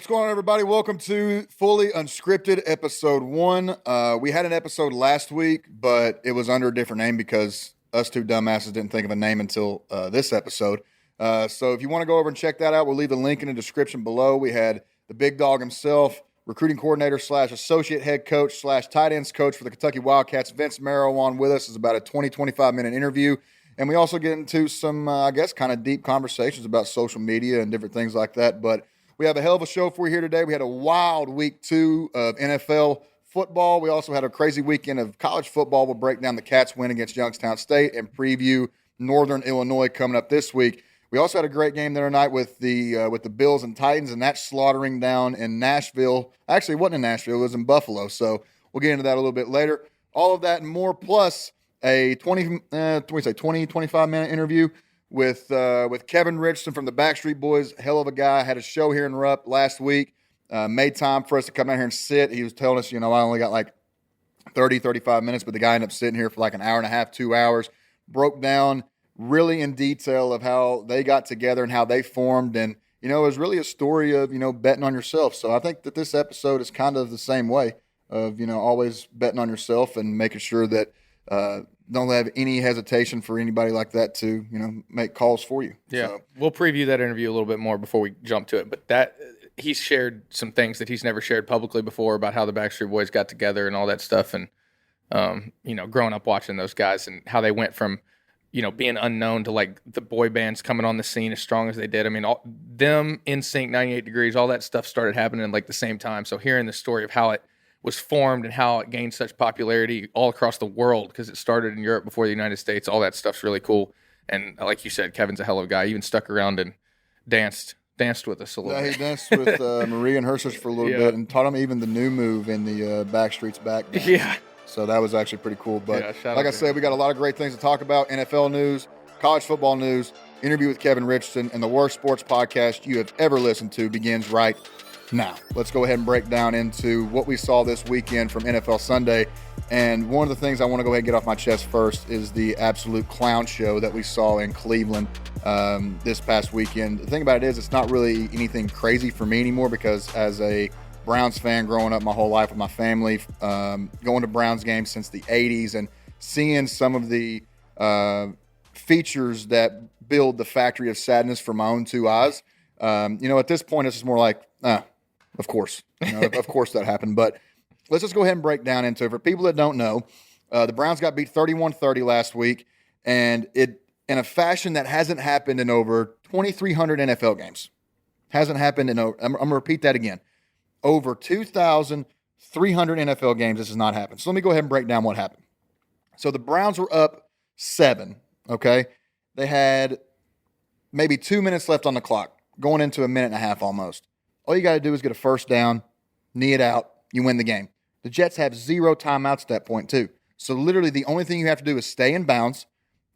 What's going on, everybody? Welcome to Fully Unscripted, Episode 1. We had an episode last week, but it was under a different name because us two dumbasses didn't think of a name until this episode. So if you want to go over and check that out, we'll leave the link in the description below. We had the big dog himself, recruiting coordinator / associate head coach / tight ends coach for the Kentucky Wildcats, Vince Marrow, on with us. It's about a 20-25 minute interview. And we also get into some, kind of deep conversations about social media and different things like that. But we have a hell of a show for you here today. We had a wild week 2 of NFL football. We also had a crazy weekend of college football. We'll break down the Cats' win against Youngstown State and preview Northern Illinois coming up this week. We also had a great game the other night with the Bills and Titans, and that's slaughtering down in Nashville. Actually, it wasn't in Nashville. It was in Buffalo. So we'll get into that a little bit later. All of that and more, plus a 25 minute interview with Kevin Richardson from the Backstreet Boys. Hell of a guy. Had a show here in Rupp last week. Made time for us to come down here and sit. He was telling us, I only got like 30, 35 minutes, but the guy ended up sitting here for like an hour and a half, 2 hours. Broke down really in detail of how they got together and how they formed. And, it was really a story of, betting on yourself. So I think that this episode is kind of the same way of, always betting on yourself and making sure that don't have any hesitation for anybody like that to, make calls for you. Yeah, so, we'll preview that interview a little bit more before we jump to it. But that he's shared some things that he's never shared publicly before about how the Backstreet Boys got together and all that stuff. And, growing up watching those guys and how they went from, being unknown to like the boy bands coming on the scene as strong as they did. I mean, them, NSYNC, 98 Degrees, all that stuff started happening like the same time. So hearing the story of how it was formed and how it gained such popularity all across the world, because it started in Europe before the United States. All that stuff's really cool. And like you said, Kevin's a hell of a guy. He even stuck around and danced with us a little bit. He danced with Maria and her sister for a little bit and taught him even the new move in the Backstreet's Back dance. Yeah. So that was actually pretty cool. But yeah, like I said, we got a lot of great things to talk about. NFL news, college football news, interview with Kevin Richardson, and the worst sports podcast you have ever listened to begins right now. Let's go ahead and break down into what we saw this weekend from NFL Sunday. And one of the things I want to go ahead and get off my chest first is the absolute clown show that we saw in Cleveland this past weekend. The thing about it is it's not really anything crazy for me anymore, because as a Browns fan growing up my whole life with my family, going to Browns games since the 80s and seeing some of the features that build the factory of sadness from my own two eyes, at this point it's just more like, of course. Of course that happened. But let's just go ahead and break down into it. For people that don't know, the Browns got beat 31-30 last week, and it in a fashion that hasn't happened in over 2,300 NFL games. Hasn't happened in over, I'm going to repeat that again. Over 2,300 NFL games, this has not happened. So let me go ahead and break down what happened. So the Browns were up 7, okay? They had maybe 2 minutes left on the clock, going into a minute and a half almost. All you got to do is get a first down, knee it out, you win the game. The Jets have 0 timeouts at that point too. So literally the only thing you have to do is stay in bounds,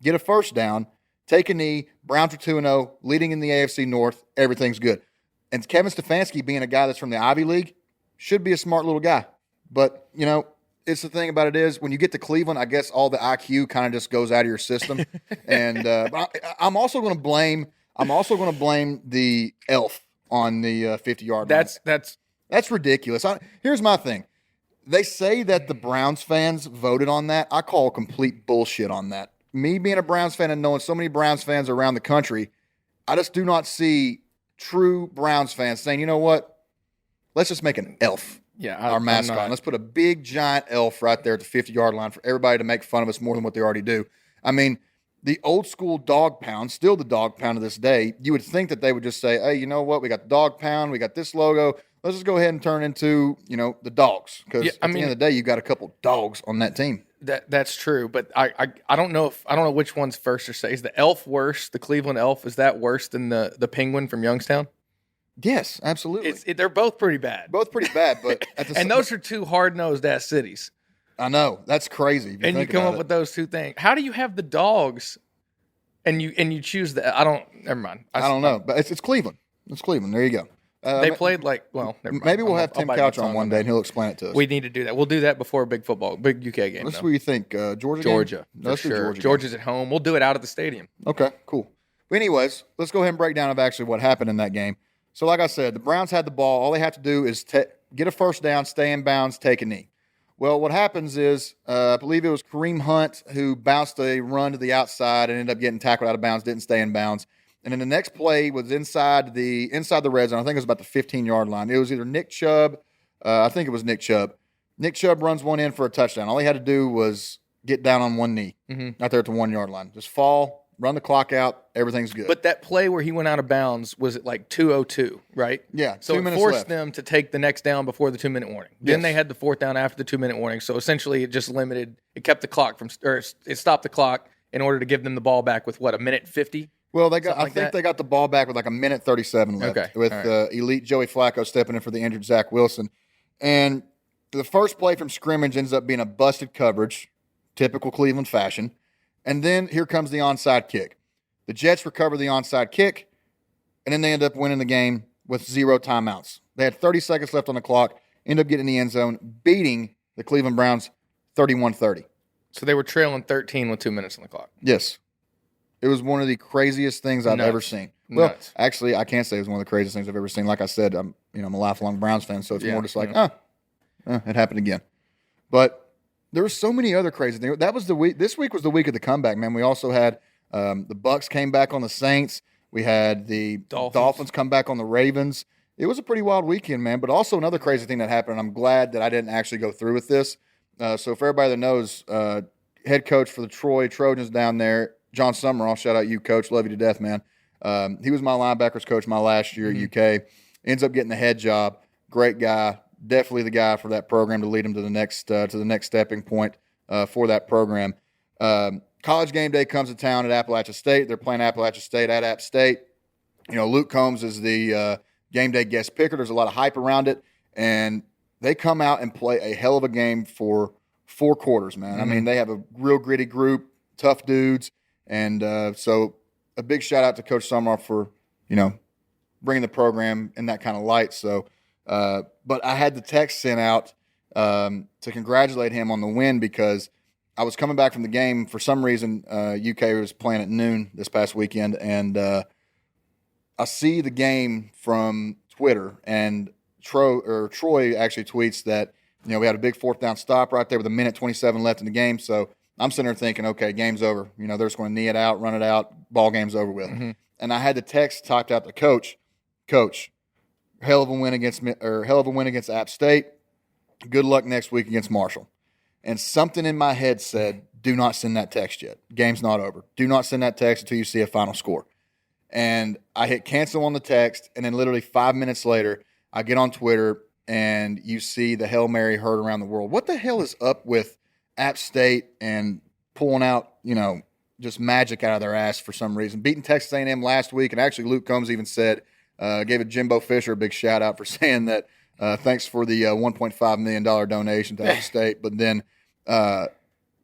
get a first down, take a knee. Browns are 2-0, leading in the AFC North. Everything's good. And Kevin Stefanski, being a guy that's from the Ivy League, should be a smart little guy. But, it's the thing about it is when you get to Cleveland, I guess all the IQ kind of just goes out of your system. And but I'm also going to blame the elf on the 50-yard line. That's ridiculous. Here's my thing. They say that the Browns fans voted on that. I call complete bullshit on that. Me being a Browns fan and knowing so many Browns fans around the country, I just do not see true Browns fans saying, you know what? Let's just make an elf our mascot. Let's put a big, giant elf right there at the 50-yard line for everybody to make fun of us more than what they already do. I mean, the old school dog pound, still the dog pound to this day, you would think that they would just say, hey, you know what? We got the dog pound. We got this logo. Let's just go ahead and turn into, the dogs. Because at the end of the day, you got a couple dogs on that team. That's true, but I don't know which one's first or second. Is the elf worse? The Cleveland elf, is that worse than the penguin from Youngstown? Yes, absolutely. They're both pretty bad. Both pretty bad, but and those are two hard-nosed ass cities. I know, that's crazy. And you come up with those two things. How do you have the dogs, and you choose the? Never mind. I don't know, but it's Cleveland. It's Cleveland. There you go. They played never mind. Maybe we'll have Tim Couch on one day, and he'll explain it to us. We need to do that. We'll do that before a big UK game. What's what you think? Georgia? Georgia. No, let's do sure. Georgia's at home. We'll do it out of the stadium. Okay, cool. But anyways, let's go ahead and break down of actually what happened in that game. So like I said, the Browns had the ball. All they have to do is get a first down, stay in bounds, take a knee. Well, what happens is, I believe it was Kareem Hunt who bounced a run to the outside and ended up getting tackled out of bounds, didn't stay in bounds. And then the next play was inside the red zone. I think it was about the 15-yard line. It was either Nick Chubb. I think it was Nick Chubb. Nick Chubb runs one in for a touchdown. All he had to do was get down on one knee, out there at the 1-yard line. Just fall, run the clock out, everything's good. But that play where he went out of bounds was at like 2:02, right? Yeah, so 2 it minutes forced left. them to take the next down before the 2-minute warning. Then they had the fourth down after the 2-minute warning. So essentially it just it kept the clock it stopped the clock in order to give them the ball back with what, a minute 50? Well, I think they got the ball back with like a minute 37 left with elite Joey Flacco stepping in for the injured Zach Wilson. And the first play from scrimmage ends up being a busted coverage, typical Cleveland fashion. And then here comes the onside kick. The Jets recover the onside kick, and then they end up winning the game with 0 timeouts. They had 30 seconds left on the clock, end up getting in the end zone, beating the Cleveland Browns 31-30. So they were trailing 13 with 2 minutes on the clock. Yes. It was one of the craziest things I've ever seen. Well, Nuts. actually, I can't say it was one of the craziest things I've ever seen. Like I said, I'm a lifelong Browns fan, so it's more just like, it happened again. But there were so many other crazy things. That was the week. This week was the week of the comeback, man. We also had the Bucs came back on the Saints. We had the Dolphins come back on the Ravens. It was a pretty wild weekend, man. But also another crazy thing that happened, and I'm glad that I didn't actually go through with this. So for everybody that knows, head coach for the Troy Trojans down there, John Summerall, shout out you, coach. Love you to death, man. He was my linebackers coach my last year at UK. Ends up getting the head job. Great guy. Definitely the guy for that program to lead him to the next stepping point for that program. College game day comes to town at Appalachia State. They're playing Appalachia State at App State. Luke Combs is the game day guest picker. There's a lot of hype around it. And they come out and play a hell of a game for 4 quarters, man. I mean, they have a real gritty group, tough dudes. And so a big shout out to Coach Summerall for, bringing the program in that kind of light. So, but I had the text sent out to congratulate him on the win because I was coming back from the game. For some reason, UK was playing at noon this past weekend, and I see the game from Twitter, and Troy actually tweets that, we had a big 4th down stop right there with 1:27 left in the game. So I'm sitting there thinking, okay, game's over. They're just going to knee it out, run it out, ball game's over with. And I had the text typed out to Coach, hell of a win against App State. Good luck next week against Marshall. And something in my head said, do not send that text yet. Game's not over. Do not send that text until you see a final score. And I hit cancel on the text, and then literally 5 minutes later, I get on Twitter, and you see the Hail Mary heard around the world. What the hell is up with App State and pulling out, just magic out of their ass for some reason? Beating Texas A&M last week, and actually Luke Combs even said, gave a Jimbo Fisher a big shout out for saying that thanks for the $1.5 million donation to App State. But then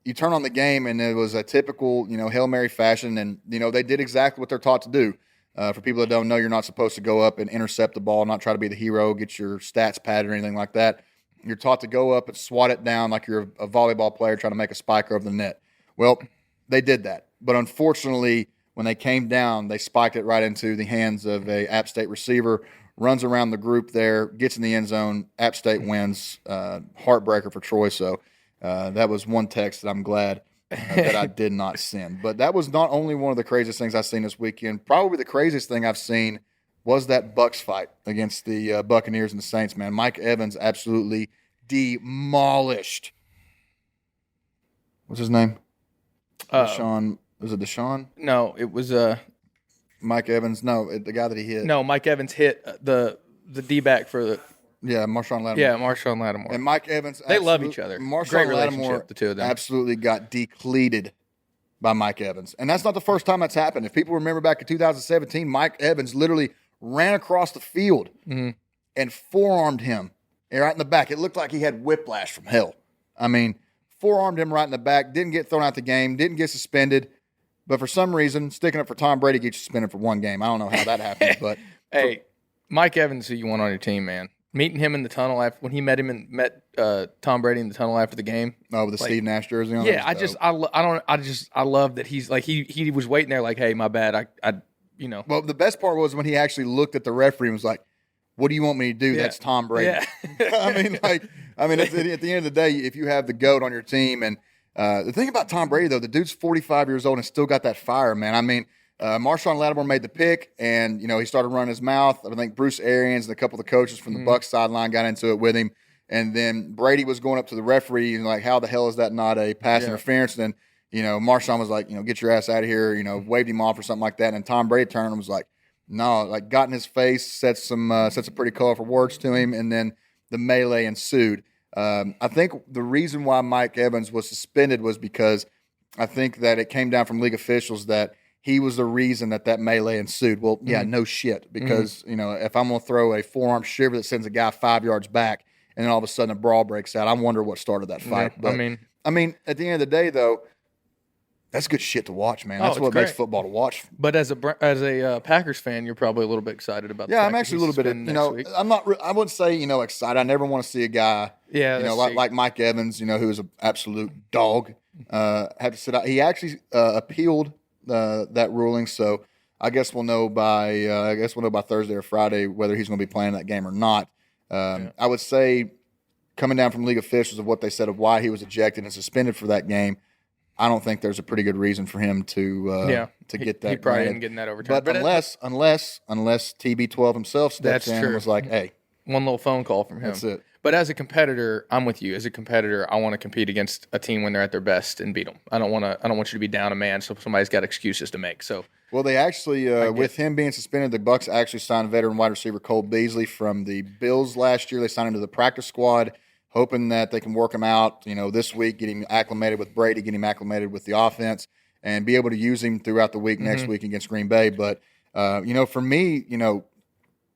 you turn on the game, and it was a typical, Hail Mary fashion, and they did exactly what they're taught to do. For people that don't know, you're not supposed to go up and intercept the ball, not try to be the hero, get your stats padded or anything like that. You're taught to go up and swat it down like you're a volleyball player trying to make a spike over the net. Well, they did that. But unfortunately, when they came down, they spiked it right into the hands of a App State receiver, runs around the group there, gets in the end zone. App State wins. Heartbreaker for Troy. So that was one text that I'm glad that I did not send. But that was not only one of the craziest things I've seen this weekend. Probably the craziest thing I've seen was that Bucs fight against the Buccaneers and the Saints, man. Mike Evans absolutely demolished. What's his name? Deshaun. Was it Deshaun? No, it was Mike Evans. No, the guy that he hit. No, Mike Evans hit the D-back for the. Yeah, Marshawn Lattimore. Yeah, Marshawn Lattimore. And Mike Evans. They love each other. Marshawn Lattimore, the two of them. absolutely got decleated by Mike Evans. And that's not the first time that's happened. If people remember back in 2017, Mike Evans literally ran across the field and forearmed him right in the back. It looked like he had whiplash from hell. I mean, forearmed him right in the back, didn't get thrown out the game, didn't get suspended. But for some reason, sticking up for Tom Brady gets you suspended for 1 game. I don't know how that happened. But hey, Mike Evans, who you want on your team, man. Meeting him in the tunnel when he met Tom Brady in the tunnel after the game. Oh, with the Steve Nash jersey on. Yeah, I love that he's like he was waiting there like, hey, my bad, I Well, the best part was when he actually looked at the referee and was like, "What do you want me to do?" That's Tom Brady. Yeah. I mean, at the end of the day, if you have the GOAT on your team, and the thing about Tom Brady though, the dude's 45 years old and still got that fire, man. I mean, Marshawn Lattimore made the pick, and he started running his mouth. I think Bruce Arians and a couple of the coaches from the Bucs sideline got into it with him, and then Brady was going up to the referee and like, "How the hell is that not a pass interference?" And then Marshawn was like, "Get your ass out of here," waved him off or something like that. And Tom Brady turned and was like, "No," like got in his face, said some pretty colorful words to him, and then the melee ensued. I think the reason why Mike Evans was suspended was because I think that it came down from league officials that he was the reason that melee ensued. Well, yeah, no shit, because if I'm gonna throw a forearm shiver that sends a guy 5 yards back, and then all of a sudden a brawl breaks out, I wonder what started that fight. Yeah, but, I mean, at the end of the day, though, that's good shit to watch, man. That's what makes football to watch. But as a Packers fan, you're probably a little bit excited about. Yeah, I'm actually a little bit. I'm not. I wouldn't say excited. I never want to see a guy. Yeah, like Mike Evans. Who is an absolute dog. Have to sit out. He actually appealed that ruling. So I guess we'll know by Thursday or Friday whether he's going to be playing that game or not. I would say, coming down from league officials of what they said of why he was ejected and suspended for that game, I don't think there's a pretty good reason for him to get that. He probably didn't get that overturned. But unless TB12 himself steps in and was like, "Hey," one little phone call from him. That's it. But as a competitor, I'm with you. As a competitor, I want to compete against a team when they're at their best and beat them. I don't want you to be down a man, so somebody's got excuses to make. So, well, they actually, with him being suspended, the Bucs actually signed veteran wide receiver Cole Beasley from the Bills last year. They signed him to the practice squad, hoping that they can work him out, this week, get him acclimated with Brady, get him acclimated with the offense, and be able to use him throughout the week next week against Green Bay. But, for me,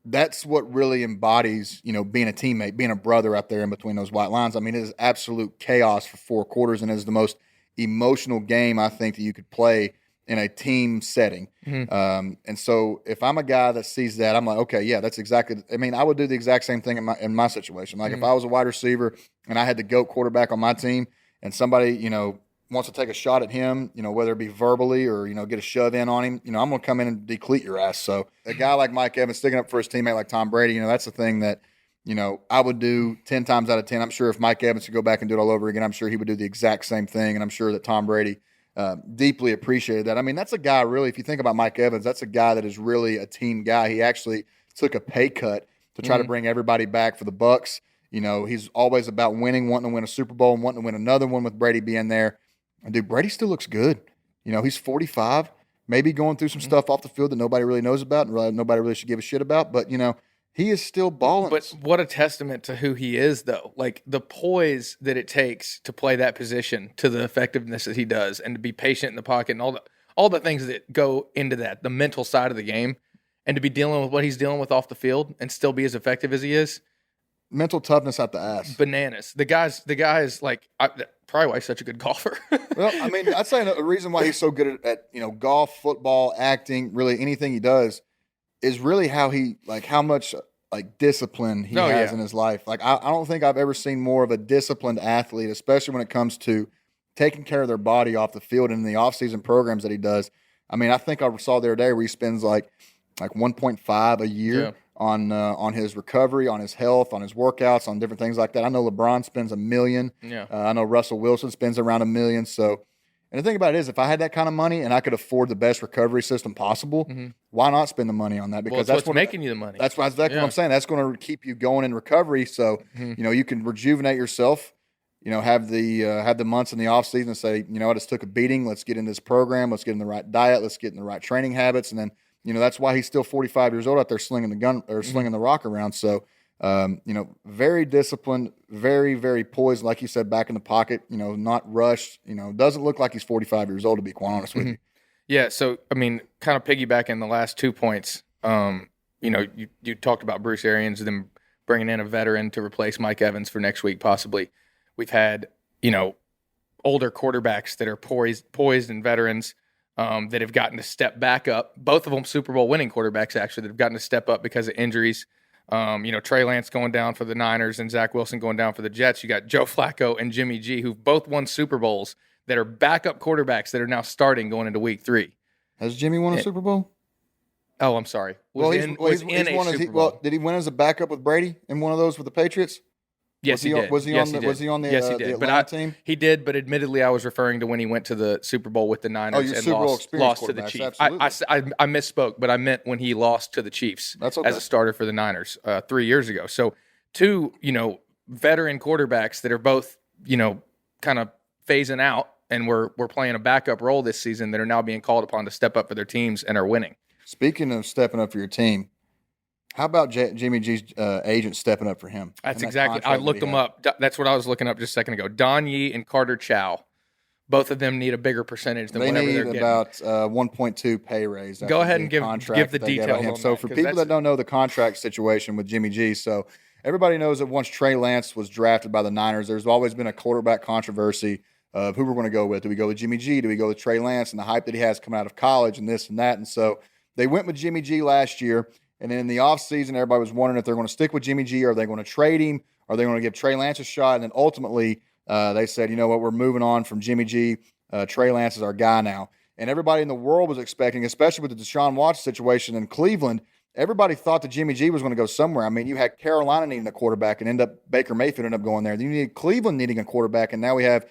that's what really embodies, being a teammate, being a brother out there in between those white lines. I mean, it is absolute chaos for 4 quarters, and it is the most emotional game I think that you could play in a team setting. And so if I'm a guy that sees that, I'm like, okay, yeah, that's exactly – I mean, I would do the exact same thing in my situation. Like if I was a wide receiver and I had the GOAT quarterback on my team and somebody, wants to take a shot at him, whether it be verbally or, get a shove in on him, I'm going to come in and decleat your ass. So a guy like Mike Evans sticking up for his teammate like Tom Brady, that's the thing that, I would do 10 times out of 10. I'm sure if Mike Evans could go back and do it all over again, I'm sure he would do the exact same thing. And I'm sure that Tom Brady deeply appreciated that. I mean, that's a guy really, if you think about Mike Evans, that's a guy that is really a team guy. He actually took a pay cut to try to bring everybody back for the Bucs. He's always about winning, wanting to win a Super Bowl and wanting to win another one with Brady being there. And dude, Brady still looks good. He's 45, maybe going through some stuff off the field that nobody really knows about and nobody really should give a shit about. But, he is still balling. But what a testament to who he is, though. Like the poise that it takes to play that position, to the effectiveness that he does, and to be patient in the pocket, and all the things that go into that, the mental side of the game, and to be dealing with what he's dealing with off the field and still be as effective as he is. Mental toughness out the ass. Bananas. The guy's like probably why he's such a good golfer. Well, I mean, I'd say a reason why he's so good at golf, football, acting, really anything he does, is really how much discipline he has in his life. Like I don't think I've ever seen more of a disciplined athlete, especially when it comes to taking care of their body off the field and in the off-season programs that he does. I mean, I think I saw the other day where he spends like 1.5 a year on his recovery, on his health, on his workouts, on different things like that. I know LeBron spends $1 million. I know Russell Wilson spends around $1 million. So, and the thing about it is, if I had that kind of money and I could afford the best recovery system possible, why not spend the money on that? Because that's what's making you the money. That's exactly what I'm saying. That's going to keep you going in recovery. So, you can rejuvenate yourself. Have the months in the off season and say, I just took a beating. Let's get in this program. Let's get in the right diet. Let's get in the right training habits. And then, that's why he's still 45 years old out there slinging the gun or slinging the rock around. So, very disciplined, very, very poised. Like you said, back in the pocket, not rushed, doesn't look like he's 45 years old, to be quite honest with you. Yeah. So, I mean, kind of piggybacking the last 2 points, you talked about Bruce Arians, them bringing in a veteran to replace Mike Evans for next week, possibly. We've had, older quarterbacks that are poised and veterans that have gotten to step back up. Both of them Super Bowl winning quarterbacks, actually, that have gotten to step up because of injuries. Trey Lance going down for the Niners and Zach Wilson going down for the Jets. You got Joe Flacco and Jimmy G, who've both won Super Bowls, that are backup quarterbacks that are now starting going into week 3. Has Jimmy won a Super Bowl? Oh, I'm sorry. He's won Super Bowl. did he win as a backup with Brady in one of those with the Patriots? Yes, he did. Was he on the Yes, he did. Atlanta team? He did, but admittedly, I was referring to when he went to the Super Bowl with the Niners and lost to the Chiefs. I misspoke, but I meant when he lost to the Chiefs as a starter for the Niners 3 years ago. So two, veteran quarterbacks that are both, kind of phasing out and we're playing a backup role this season that are now being called upon to step up for their teams and are winning. Speaking of stepping up for your team, how about Jimmy G's agent stepping up for him? That's exactly. I looked them up. That's what I was looking up just a second ago. Don Yee and Carter Chow. Both of them need a bigger percentage than whatever they're getting. They need about 1.2 pay raise. Go ahead and give the details on So for people that don't know the contract situation with Jimmy G, so everybody knows that once Trey Lance was drafted by the Niners, there's always been a quarterback controversy of who we're going to go with. Do we go with Jimmy G? Do we go with Trey Lance? And the hype that he has coming out of college and this and that. And so they went with Jimmy G last year. And then in the offseason, everybody was wondering if they're going to stick with Jimmy G. Are they going to trade him? Are they going to give Trey Lance a shot? And then ultimately, they said, you know what, we're moving on from Jimmy G. Trey Lance is our guy now. And everybody in the world was expecting, especially with the Deshaun Watson situation in Cleveland, everybody thought that Jimmy G was going to go somewhere. I mean, you had Carolina needing a quarterback and Baker Mayfield ended up going there. Then you needed Cleveland needing a quarterback, and now we have,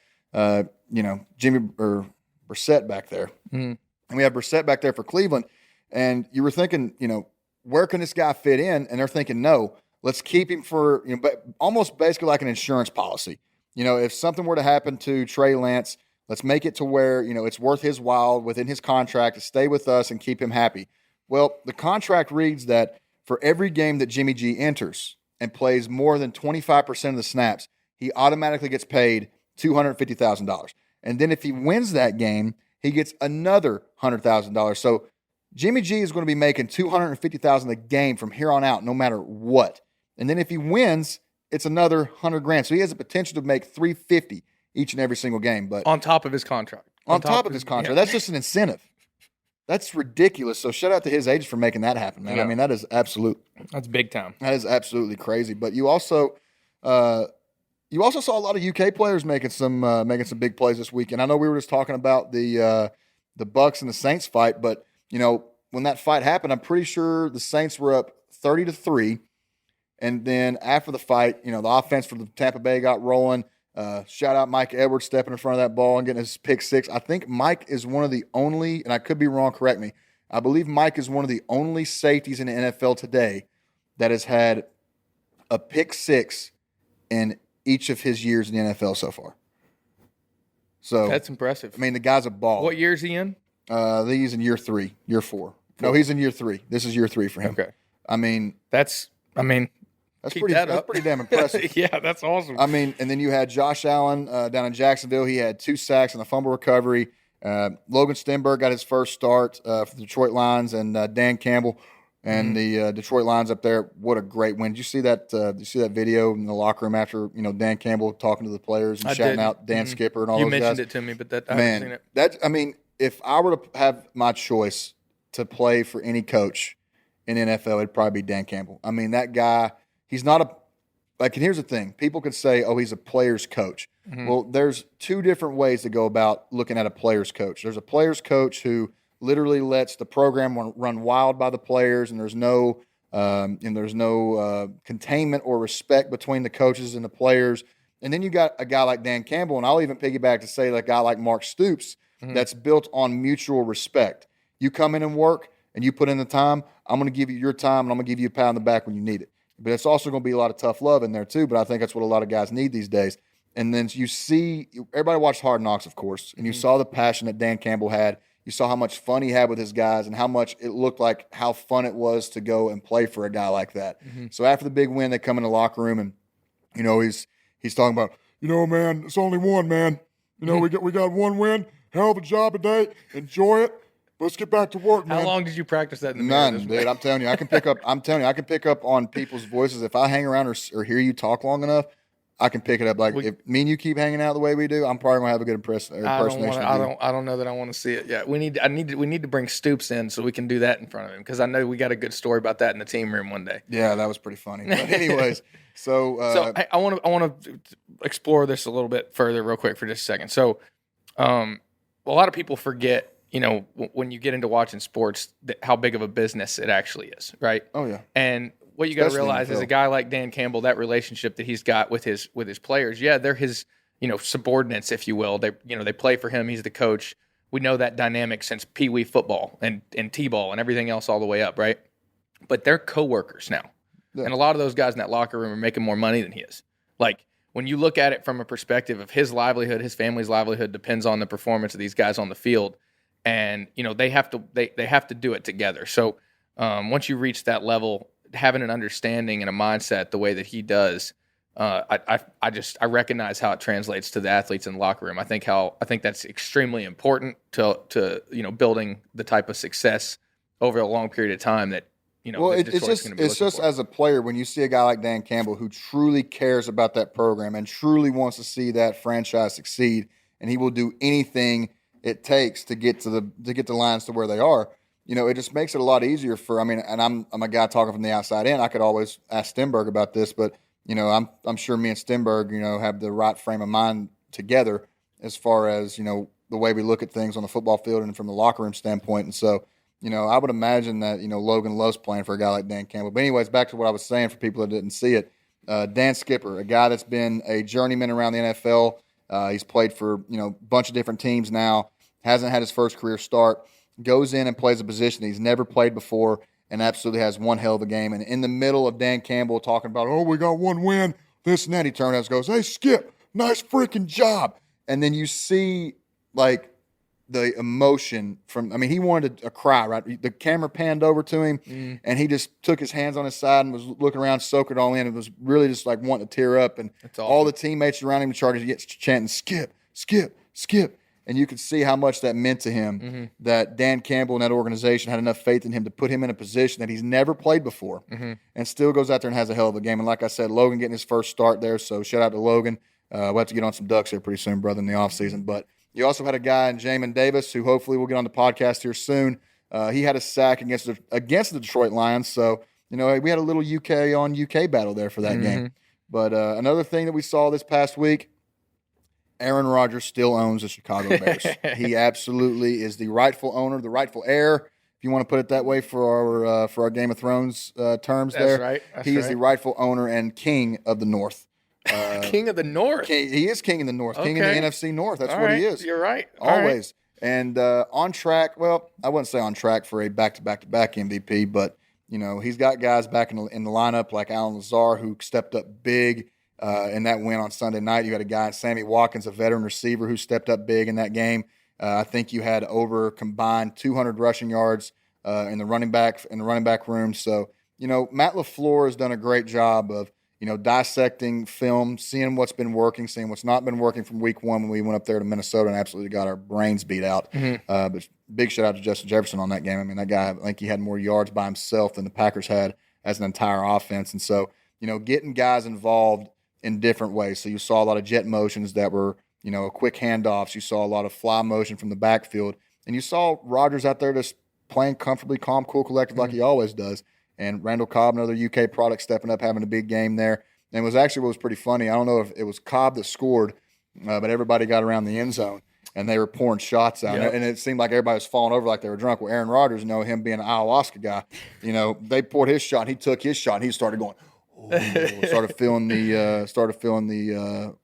Jimmy or Brissett back there. Mm-hmm. And we have Brissett back there for Cleveland. And you were thinking, where can this guy fit in? And they're thinking, no, let's keep him for, almost basically like an insurance policy. If something were to happen to Trey Lance, let's make it to where, it's worth his while within his contract to stay with us and keep him happy. Well, the contract reads that for every game that Jimmy G enters and plays more than 25% of the snaps, he automatically gets paid $250,000. And then if he wins that game, he gets another $100,000. So Jimmy G is going to be making $250,000 a game from here on out, no matter what. And then if he wins, it's another $100,000. So he has the potential to make $350,000 each and every single game. But on top of his contract. On top of his contract. Yeah. That's just an incentive. That's ridiculous. So shout out to his agents for making that happen, man. Yeah. I mean, that's big time. That is absolutely crazy. But you also saw a lot of UK players making some big plays this week. And I know we were just talking about the Bucs and the Saints fight, but when that fight happened, I'm pretty sure the Saints were up 30-3. And then after the fight, the offense for the Tampa Bay got rolling. Shout out Mike Edwards stepping in front of that ball and getting his pick six. I think Mike is one of the only, and I could be wrong, correct me. I believe Mike is one of the only safeties in the NFL today that has had a pick six in each of his years in the NFL so far. So that's impressive. I mean, the guy's a ball. What year is he in? He's in year 4. No, he's in year 3. This is year 3 for him. Okay. I mean, that's pretty damn impressive. Yeah, that's awesome. I mean, and then you had Josh Allen down in Jacksonville. He had 2 sacks and a fumble recovery. Logan Stenberg got his first start for the Detroit Lions, and Dan Campbell and the Detroit Lions up there. What a great win! Did you see that? Did you see that video in the locker room after Dan Campbell talking to the players and shouting out Dan Skipper and all those guys? You mentioned it to me, but I haven't seen it. If I were to have my choice to play for any coach in NFL, it'd probably be Dan Campbell. I mean, that guy, he's not and here's the thing. People could say, oh, he's a player's coach. Mm-hmm. Well, there's 2 different ways to go about looking at a player's coach. There's a player's coach who literally lets the program run wild by the players, and there's no containment or respect between the coaches and the players. And then you got a guy like Dan Campbell, and I'll even piggyback to say a guy like Mark Stoops, that's built on mutual respect. You come in and work, and you put in the time, I'm going to give you your time, and I'm going to give you a pat on the back when you need it. But it's also going to be a lot of tough love in there too, but I think that's what a lot of guys need these days. And then you see, everybody watched Hard Knocks, of course, and you saw the passion that Dan Campbell had. You saw how much fun he had with his guys and how much it looked like how fun it was to go and play for a guy like that. Mm-hmm. So after the big win, they come in the locker room and, he's talking about, man, it's only one, man. We got one win. Hell of a job today. Enjoy it. Let's get back to work, man. How long did you practice that in the mirror? None, dude. I'm telling you, I can pick up on people's voices. If I hang around or hear you talk long enough, I can pick it up. If me and you keep hanging out the way we do, I'm probably gonna have a good impression. I don't know that I want to see it yet. We need to bring Stoops in so we can do that in front of him, because I know we got a good story about that in the team room one day. Yeah, that was pretty funny. But anyways, so I want to explore this a little bit further, real quick, for just a second. So, a lot of people forget, when you get into watching sports, how big of a business it actually is, right? Oh yeah. And what you got to realize is a guy like Dan Campbell, that relationship that he's got with his players, they're his subordinates, if you will. They play for him. He's the coach. We know that dynamic since Pee Wee football and T-ball and everything else all the way up, right? But they're coworkers now, and a lot of those guys in that locker room are making more money than he is. Like when you look at it from a perspective of his livelihood, his family's livelihood depends on the performance of these guys on the field. And they have to do it together. So once you reach that level, having an understanding and a mindset the way that he does, I recognize how it translates to the athletes in the locker room. I think that's extremely important to building the type of success over a long period of time that Well, it's just as a player, when you see a guy like Dan Campbell who truly cares about that program and truly wants to see that franchise succeed, and he will do anything it takes to get the Lions to where they are. It just makes it a lot easier and I'm a guy talking from the outside in. I could always ask Stenberg about this, but I'm sure me and Stenberg have the right frame of mind together as far as the way we look at things on the football field and from the locker room standpoint. And so I would imagine that Logan loves playing for a guy like Dan Campbell. But anyways, back to what I was saying for people that didn't see it. Dan Skipper, a guy that's been a journeyman around the NFL. He's played for a bunch of different teams now. Hasn't had his first career start, goes in and plays a position he's never played before and absolutely has one hell of a game. And in the middle of Dan Campbell talking about, we got one win, this and that, he turns and goes, hey, Skip, nice freaking job. And then you see, the emotion he wanted to cry, right? The camera panned over to him, and he just took his hands on his side and was looking around, soaking it all in, and was really just wanting to tear up. And all the teammates around him started to get chanting, Skip, Skip, Skip. And you could see how much that meant to him, that Dan Campbell and that organization had enough faith in him to put him in a position that he's never played before, and still goes out there and has a hell of a game. And like I said, Logan getting his first start there, so shout out to Logan. We'll have to get on some ducks here pretty soon, brother, in the offseason. But you also had a guy in Jamin Davis who hopefully will get on the podcast here soon. He had a sack against the Detroit Lions, so we had a little UK on UK battle there for that game. But another thing that we saw this past week, Aaron Rodgers still owns the Chicago Bears. He absolutely is the rightful owner, the rightful heir, if you want to put it that way for our Game of Thrones terms. That's right. He is the rightful owner and king of the North. King of the North. He is king in the North. Okay. King in the NFC North. That's what he is. You're right. Always. Right. And on track. Well, I wouldn't say on track for a back-to-back-to-back MVP, but he's got guys back in the lineup like Alan Lazar who stepped up big. In that win on Sunday night, you had a guy, Sammy Watkins, a veteran receiver, who stepped up big in that game. I think you had over combined 200 rushing yards in the running back room. So Matt LaFleur has done a great job of dissecting film, seeing what's been working, seeing what's not been working from week one when we went up there to Minnesota and absolutely got our brains beat out. But big shout out to Justin Jefferson on that game. That guy, I think he had more yards by himself than the Packers had as an entire offense. And so getting guys involved in different ways. So you saw a lot of jet motions that were, quick handoffs. You saw a lot of fly motion from the backfield. And you saw Rodgers out there just playing comfortably, calm, cool, collected like he always does. And Randall Cobb, another UK product, stepping up, having a big game there. And what was pretty funny, I don't know if it was Cobb that scored, but everybody got around the end zone. And they were pouring shots out. Yep. And it seemed like everybody was falling over like they were drunk. Well, Aaron Rodgers, him being an ayahuasca guy, they poured his shot. He took his shot. And he started going, started feeling the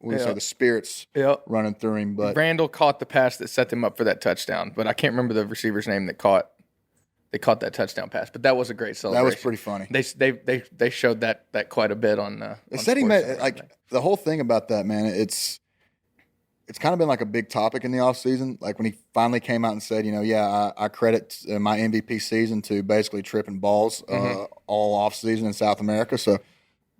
the spirits running through him. But Randall caught the pass that set them up for that touchdown. But I can't remember the receiver's name that caught that touchdown pass. But that was a great celebration. That was pretty funny. They showed that quite a bit on. They said he made the whole thing about that, man. It's kind of been like a big topic in the offseason. Like when he finally came out and said, I credit my MVP season to basically tripping balls all offseason in South America. So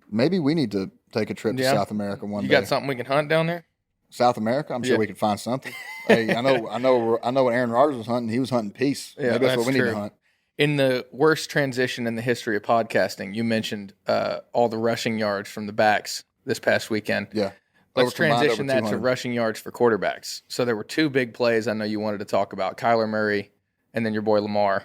maybe we need to take a trip to South America one day. You got something we can hunt down there? South America? I'm sure we could find something. Hey, I know what Aaron Rodgers was hunting. He was hunting peace. Yeah, maybe that's what we need to hunt. In the worst transition in the history of podcasting, you mentioned all the rushing yards from the backs this past weekend. Yeah. Let's transition that to rushing yards for quarterbacks. So there were two big plays I know you wanted to talk about, Kyler Murray and then your boy Lamar.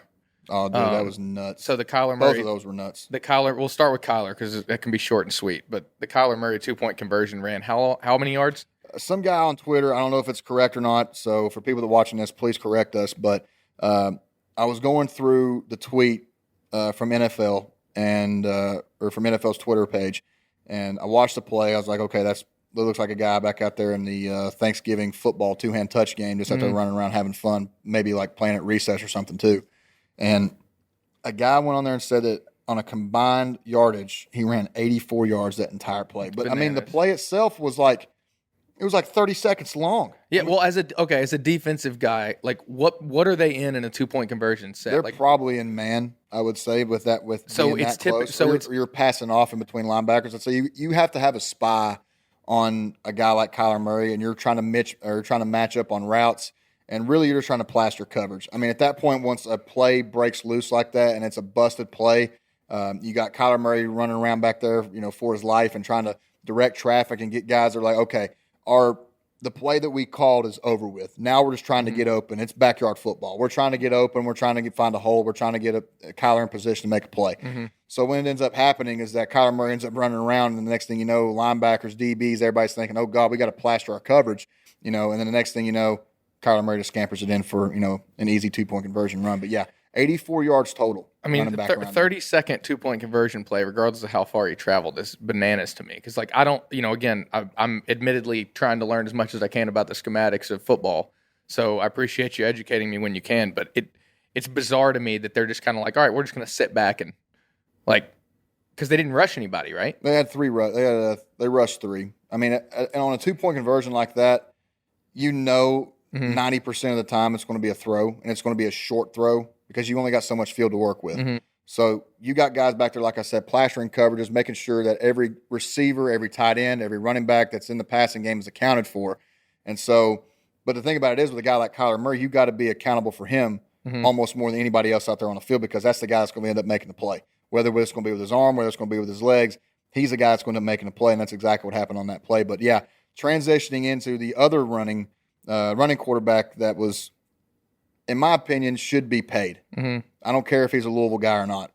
Oh, dude, that was nuts. So the Kyler Murray. Both of those were nuts. We'll start with Kyler because that can be short and sweet. But the Kyler Murray 2-point conversion ran how many yards? Some guy on Twitter, I don't know if it's correct or not, so for people that are watching this, please correct us, but I was going through the tweet from NFL or from NFL's Twitter page, and I watched the play. I was like, okay, that looks like a guy back out there in the Thanksgiving football 2-hand touch game, just out there running around having fun, maybe like playing at recess or something too. And a guy went on there and said that on a combined yardage, he ran 84 yards that entire play. But Bananas. the play itself was like 30 seconds long. Yeah, well, as a defensive guy, like what are they in a 2-point conversion set? They're like, probably in man, I would say, so being it's that close. so Or you're passing off in between linebackers, and so you have to have a spy on a guy like Kyler Murray, and you're trying to match up on routes, and really you're just trying to plaster coverage. I mean, at that point, once a play breaks loose like that, and it's a busted play, you got Kyler Murray running around back there, for his life and trying to direct traffic and get guys that are like, okay, the play that we called is over with. Now we're just trying to get open. It's backyard football. We're trying to get open. We're trying to find a hole. We're trying to get a Kyler in position to make a play. So when it ends up happening is that Kyler Murray ends up running around, and the next thing you know, linebackers, DBs, everybody's thinking, oh, God, we got to plaster our coverage, and then the next thing you know, Kyler Murray just scampers it in for, an easy 2-point conversion run. But, yeah, 84 yards total. I mean, 30-second 2-point conversion play, regardless of how far he traveled, is bananas to me. Because, I don't, again, I'm admittedly trying to learn as much as I can about the schematics of football. So I appreciate you educating me when you can. But it's bizarre to me that they're just kind of like, all right, we're just going to sit back and, because they didn't rush anybody, right? They had 3 they rushed 3. I mean, and on a 2-point conversion like that, 90% of the time it's going to be a throw, and it's going to be a short throw, because you only got so much field to work with. So you got guys back there, like I said, plastering coverages, making sure that every receiver, every tight end, every running back that's in the passing game is accounted for. And so, but the thing about it is, with a guy like Kyler Murray, you got to be accountable for him almost more than anybody else out there on the field, because that's the guy that's going to end up making the play. Whether it's going to be with his arm, whether it's going to be with his legs, he's the guy that's going to end up making the play, and that's exactly what happened on that play. But, yeah, transitioning into the other running quarterback that was, in my opinion, should be paid. I don't care if he's a Louisville guy or not.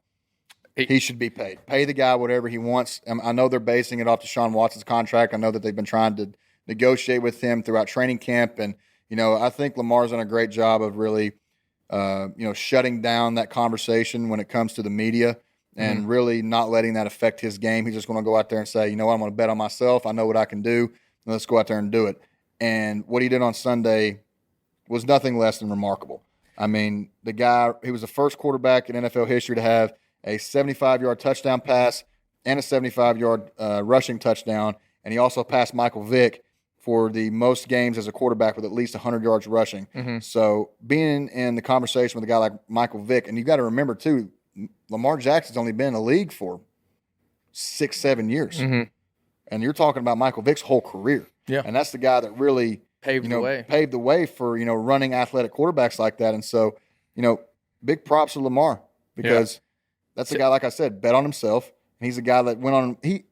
He should be paid. Pay the guy whatever he wants. I know they're basing it off Deshaun Watson's contract. I know that they've been trying to negotiate with him throughout training camp. And, I think Lamar's done a great job of really, shutting down that conversation when it comes to the media and really not letting that affect his game. He's just going to go out there and say, I'm going to bet on myself. I know what I can do. Let's go out there and do it. And what he did on Sunday was nothing less than remarkable. I mean, the guy, he was the first quarterback in NFL history to have a 75-yard touchdown pass and a 75-yard rushing touchdown, and he also passed Michael Vick for the most games as a quarterback with at least 100 yards rushing. So being in the conversation with a guy like Michael Vick, and you got to remember, too, Lamar Jackson's only been in the league for 6-7 years. And you're talking about Michael Vick's whole career. Yeah. And that's the guy that really paved the way for, running athletic quarterbacks like that. And so, big props to Lamar, because that's a guy, like I said, bet on himself. And he's a guy that went on, he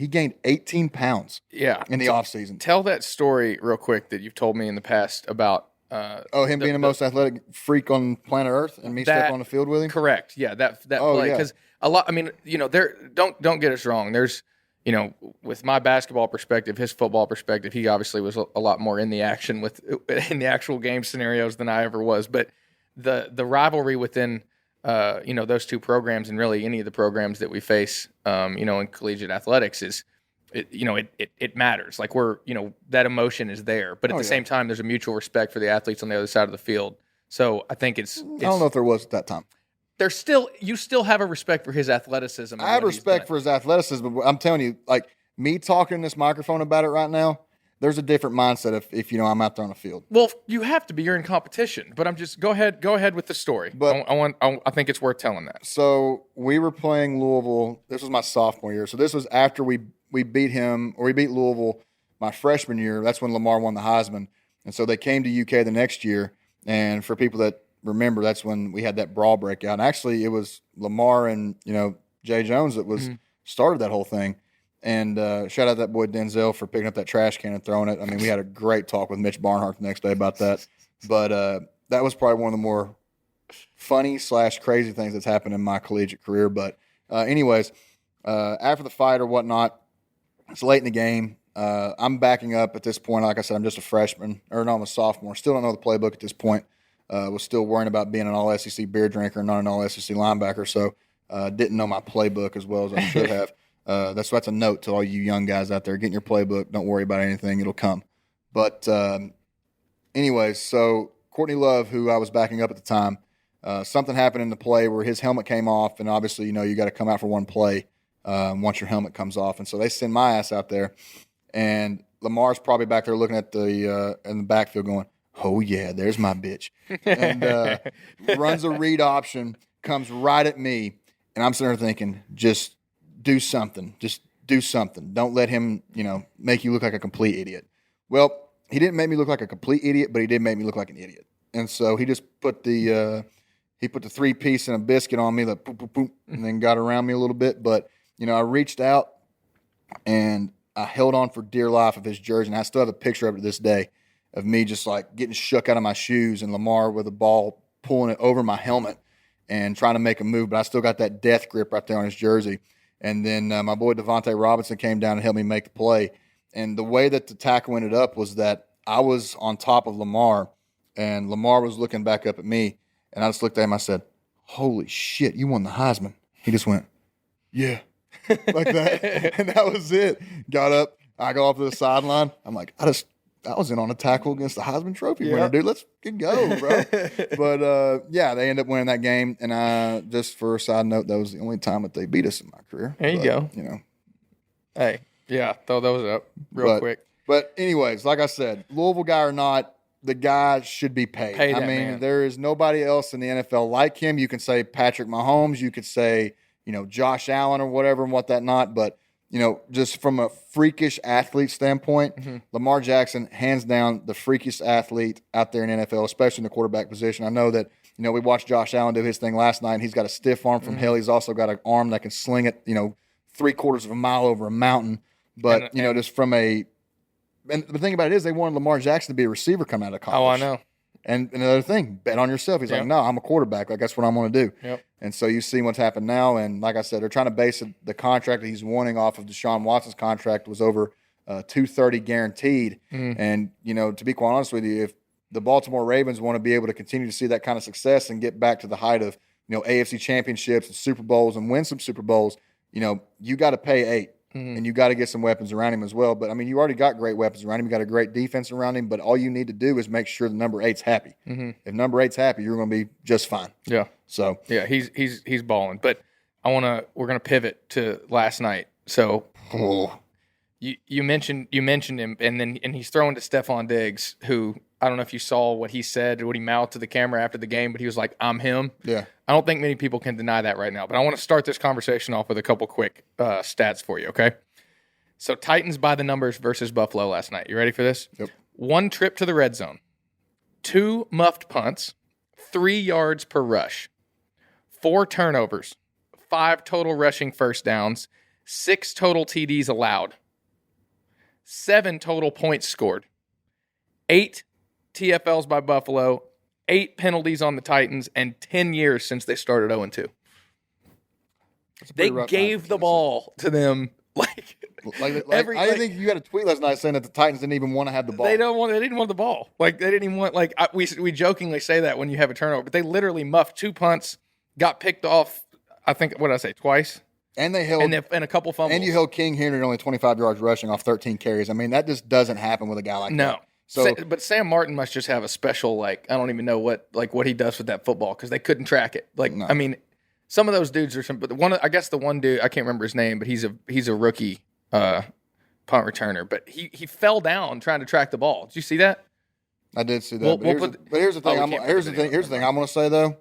gained 18 pounds in the offseason. Tell that story real quick that you've told me in the past about him being the most athletic freak on planet Earth and me stepping on the field with him? Correct. Yeah, that play. Because a lot, I mean, there, don't get us wrong. There's, with my basketball perspective, his football perspective, he obviously was a lot more in the action in the actual game scenarios than I ever was. But the rivalry within, those two programs, and really any of the programs that we face, in collegiate athletics it matters. Like that emotion is there. But at the same time, there's a mutual respect for the athletes on the other side of the field. So I think it's I don't know if there was at that time. You still have a respect for his athleticism. I have respect for his athleticism, but I'm telling you, like, me talking in this microphone about it right now, there's a different mindset if I'm out there on the field. Well, you have to be. You're in competition. But I'm just go ahead with the story. But I think it's worth telling that. So we were playing Louisville. This was my sophomore year. So this was after we beat Louisville my freshman year. That's when Lamar won the Heisman. And so they came to UK the next year. And for people that remember, that's when we had that brawl breakout. And actually, it was Lamar and Jay Jones that was started that whole thing. And shout out that boy Denzel for picking up that trash can and throwing it. I mean, we had a great talk with Mitch Barnhart the next day about that. But that was probably one of the more funny / crazy things that's happened in my collegiate career. But anyways, after the fight or whatnot, it's late in the game. I'm backing up at this point. Like I said, I'm just a freshman, or no, I'm a sophomore. Still don't know the playbook at this point. was still worrying about being an all-SEC beer drinker and not an all-SEC linebacker, so didn't know my playbook as well as I should have. That's a note to all you young guys out there. Get in your playbook. Don't worry about anything. It'll come. But anyways, so Courtney Love, who I was backing up at the time, something happened in the play where his helmet came off, and obviously, you got to come out for one play once your helmet comes off. And so they send my ass out there, and Lamar's probably back there looking at in the backfield going, oh, yeah, there's my bitch. And runs a read option, comes right at me, and I'm sitting there thinking, just do something. Just do something. Don't let him, make you look like a complete idiot. Well, he didn't make me look like a complete idiot, but he did make me look like an idiot. And so he just put the 3-piece and a biscuit on me, like, boop, boop, boop, and then got around me a little bit. But, I reached out and I held on for dear life of his jersey, and I still have a picture of it to this day of me just like getting shook out of my shoes and Lamar with a ball pulling it over my helmet and trying to make a move, but I still got that death grip right there on his jersey. And then my boy Devontae Robinson came down and helped me make the play. And the way that the tackle ended up was that I was on top of Lamar, and Lamar was looking back up at me, and I just looked at him. I said, holy shit, you won the Heisman. He just went, yeah, like that. And that was it. Got up. I go off to the sideline. I'm like, I was in on a tackle against the Heisman Trophy winner, dude. Let's go, bro. But, they ended up winning that game. And just for a side note, that was the only time that they beat us in my career. There you go. Hey, yeah, throw those up real quick. But anyways, like I said, Louisville guy or not, the guy should be paid. Man. There is nobody else in the NFL like him. You can say Patrick Mahomes. You could say, Josh Allen or whatever and what that not. But, just from a freakish athlete standpoint, Lamar Jackson, hands down, the freakiest athlete out there in NFL, especially in the quarterback position. I know that, we watched Josh Allen do his thing last night, and he's got a stiff arm from hell. He's also got an arm that can sling it, 3/4 of a mile over a mountain. But, just from and the thing about it is they wanted Lamar Jackson to be a receiver coming out of college. Oh, I know. And another thing, bet on yourself. He's like, no, I'm a quarterback. Like, that's what I'm going to do. Yep. And so you see what's happened now. And like I said, they're trying to base the contract that he's wanting off of Deshaun Watson's contract was over $230 guaranteed. And, to be quite honest with you, if the Baltimore Ravens want to be able to continue to see that kind of success and get back to the height of, AFC championships and Super Bowls and win some Super Bowls, you got to pay $8. And you got to get some weapons around him as well. But, you already got great weapons around him. You got a great defense around him. But all you need to do is make sure the number 8's happy. If number 8's happy, you're going to be just fine. Yeah. So yeah, he's balling. But we're gonna pivot to last night. So you mentioned him, and he's throwing to Stephon Diggs, who I don't know if you saw what he said, what he mouthed to the camera after the game, but he was like, "I'm him." Yeah. I don't think many people can deny that right now. But I want to start this conversation off with a couple quick stats for you. Okay. So Titans by the numbers versus Buffalo last night. You ready for this? Yep. 1 trip to the red zone, 2 muffed punts, 3 yards per rush, 4 turnovers, 5 total rushing first downs, 6 total TDs allowed, 7 total points scored, 8 TFLs by Buffalo, 8 penalties on the Titans, and 10 years since they started 0-2. They gave the ball to them I think you had a tweet last night saying that the Titans didn't even want to have the ball. They didn't want the ball. They didn't even want. We jokingly say that when you have a turnover, but they literally muffed 2 punts, got picked off. I think what did I say twice, and they held and a couple fumbles. And you held King Henry only 25 yards rushing off 13 carries. That just doesn't happen with a guy like that. No. So, but Sam Martin must just have a special I don't even know what he does with that football because they couldn't track it. No. Some of those dudes are but the one dude I can't remember his name, but he's a rookie punt returner. But he fell down trying to track the ball. Did you see that? I did see that. But here's the thing. Here's the thing I'm going to say though.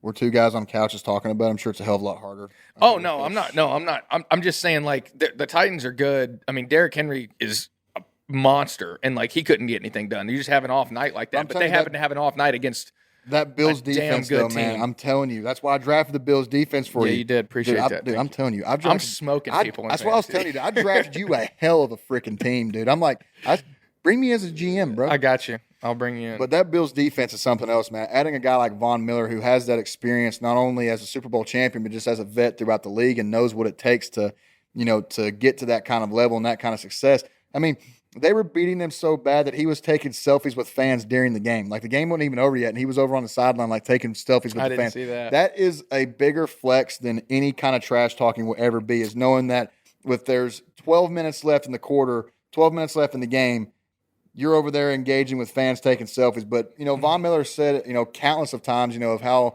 We're 2 guys on couches talking about it. I'm sure it's a hell of a lot harder. I'm not. I'm just saying the Titans are good. Derrick Henry is a monster, and he couldn't get anything done. You just have an off night like that. But they happen to have an off night against that Bills defense, though, man. Team. I'm telling you, that's why I drafted the Bills defense for you. Yeah, you did. Appreciate that. Dude, I'm telling you, I'm smoking people. That's why I was telling you. I drafted you a hell of a freaking team, dude. I'm like, bring me as a GM, bro. I got you. I'll bring you in. But that Bills defense is something else, man. Adding a guy like Von Miller who has that experience not only as a Super Bowl champion, but just as a vet throughout the league and knows what it takes to get to that kind of level and that kind of success. they were beating them so bad that he was taking selfies with fans during the game. Like the game wasn't even over yet, and he was over on the sideline like taking selfies with the fans. I didn't see that. That is a bigger flex than any kind of trash talking will ever be, is knowing that with there's 12 minutes left in the quarter, 12 minutes left in the game, you're over there engaging with fans taking selfies. But, Von Miller said, countless of times, of how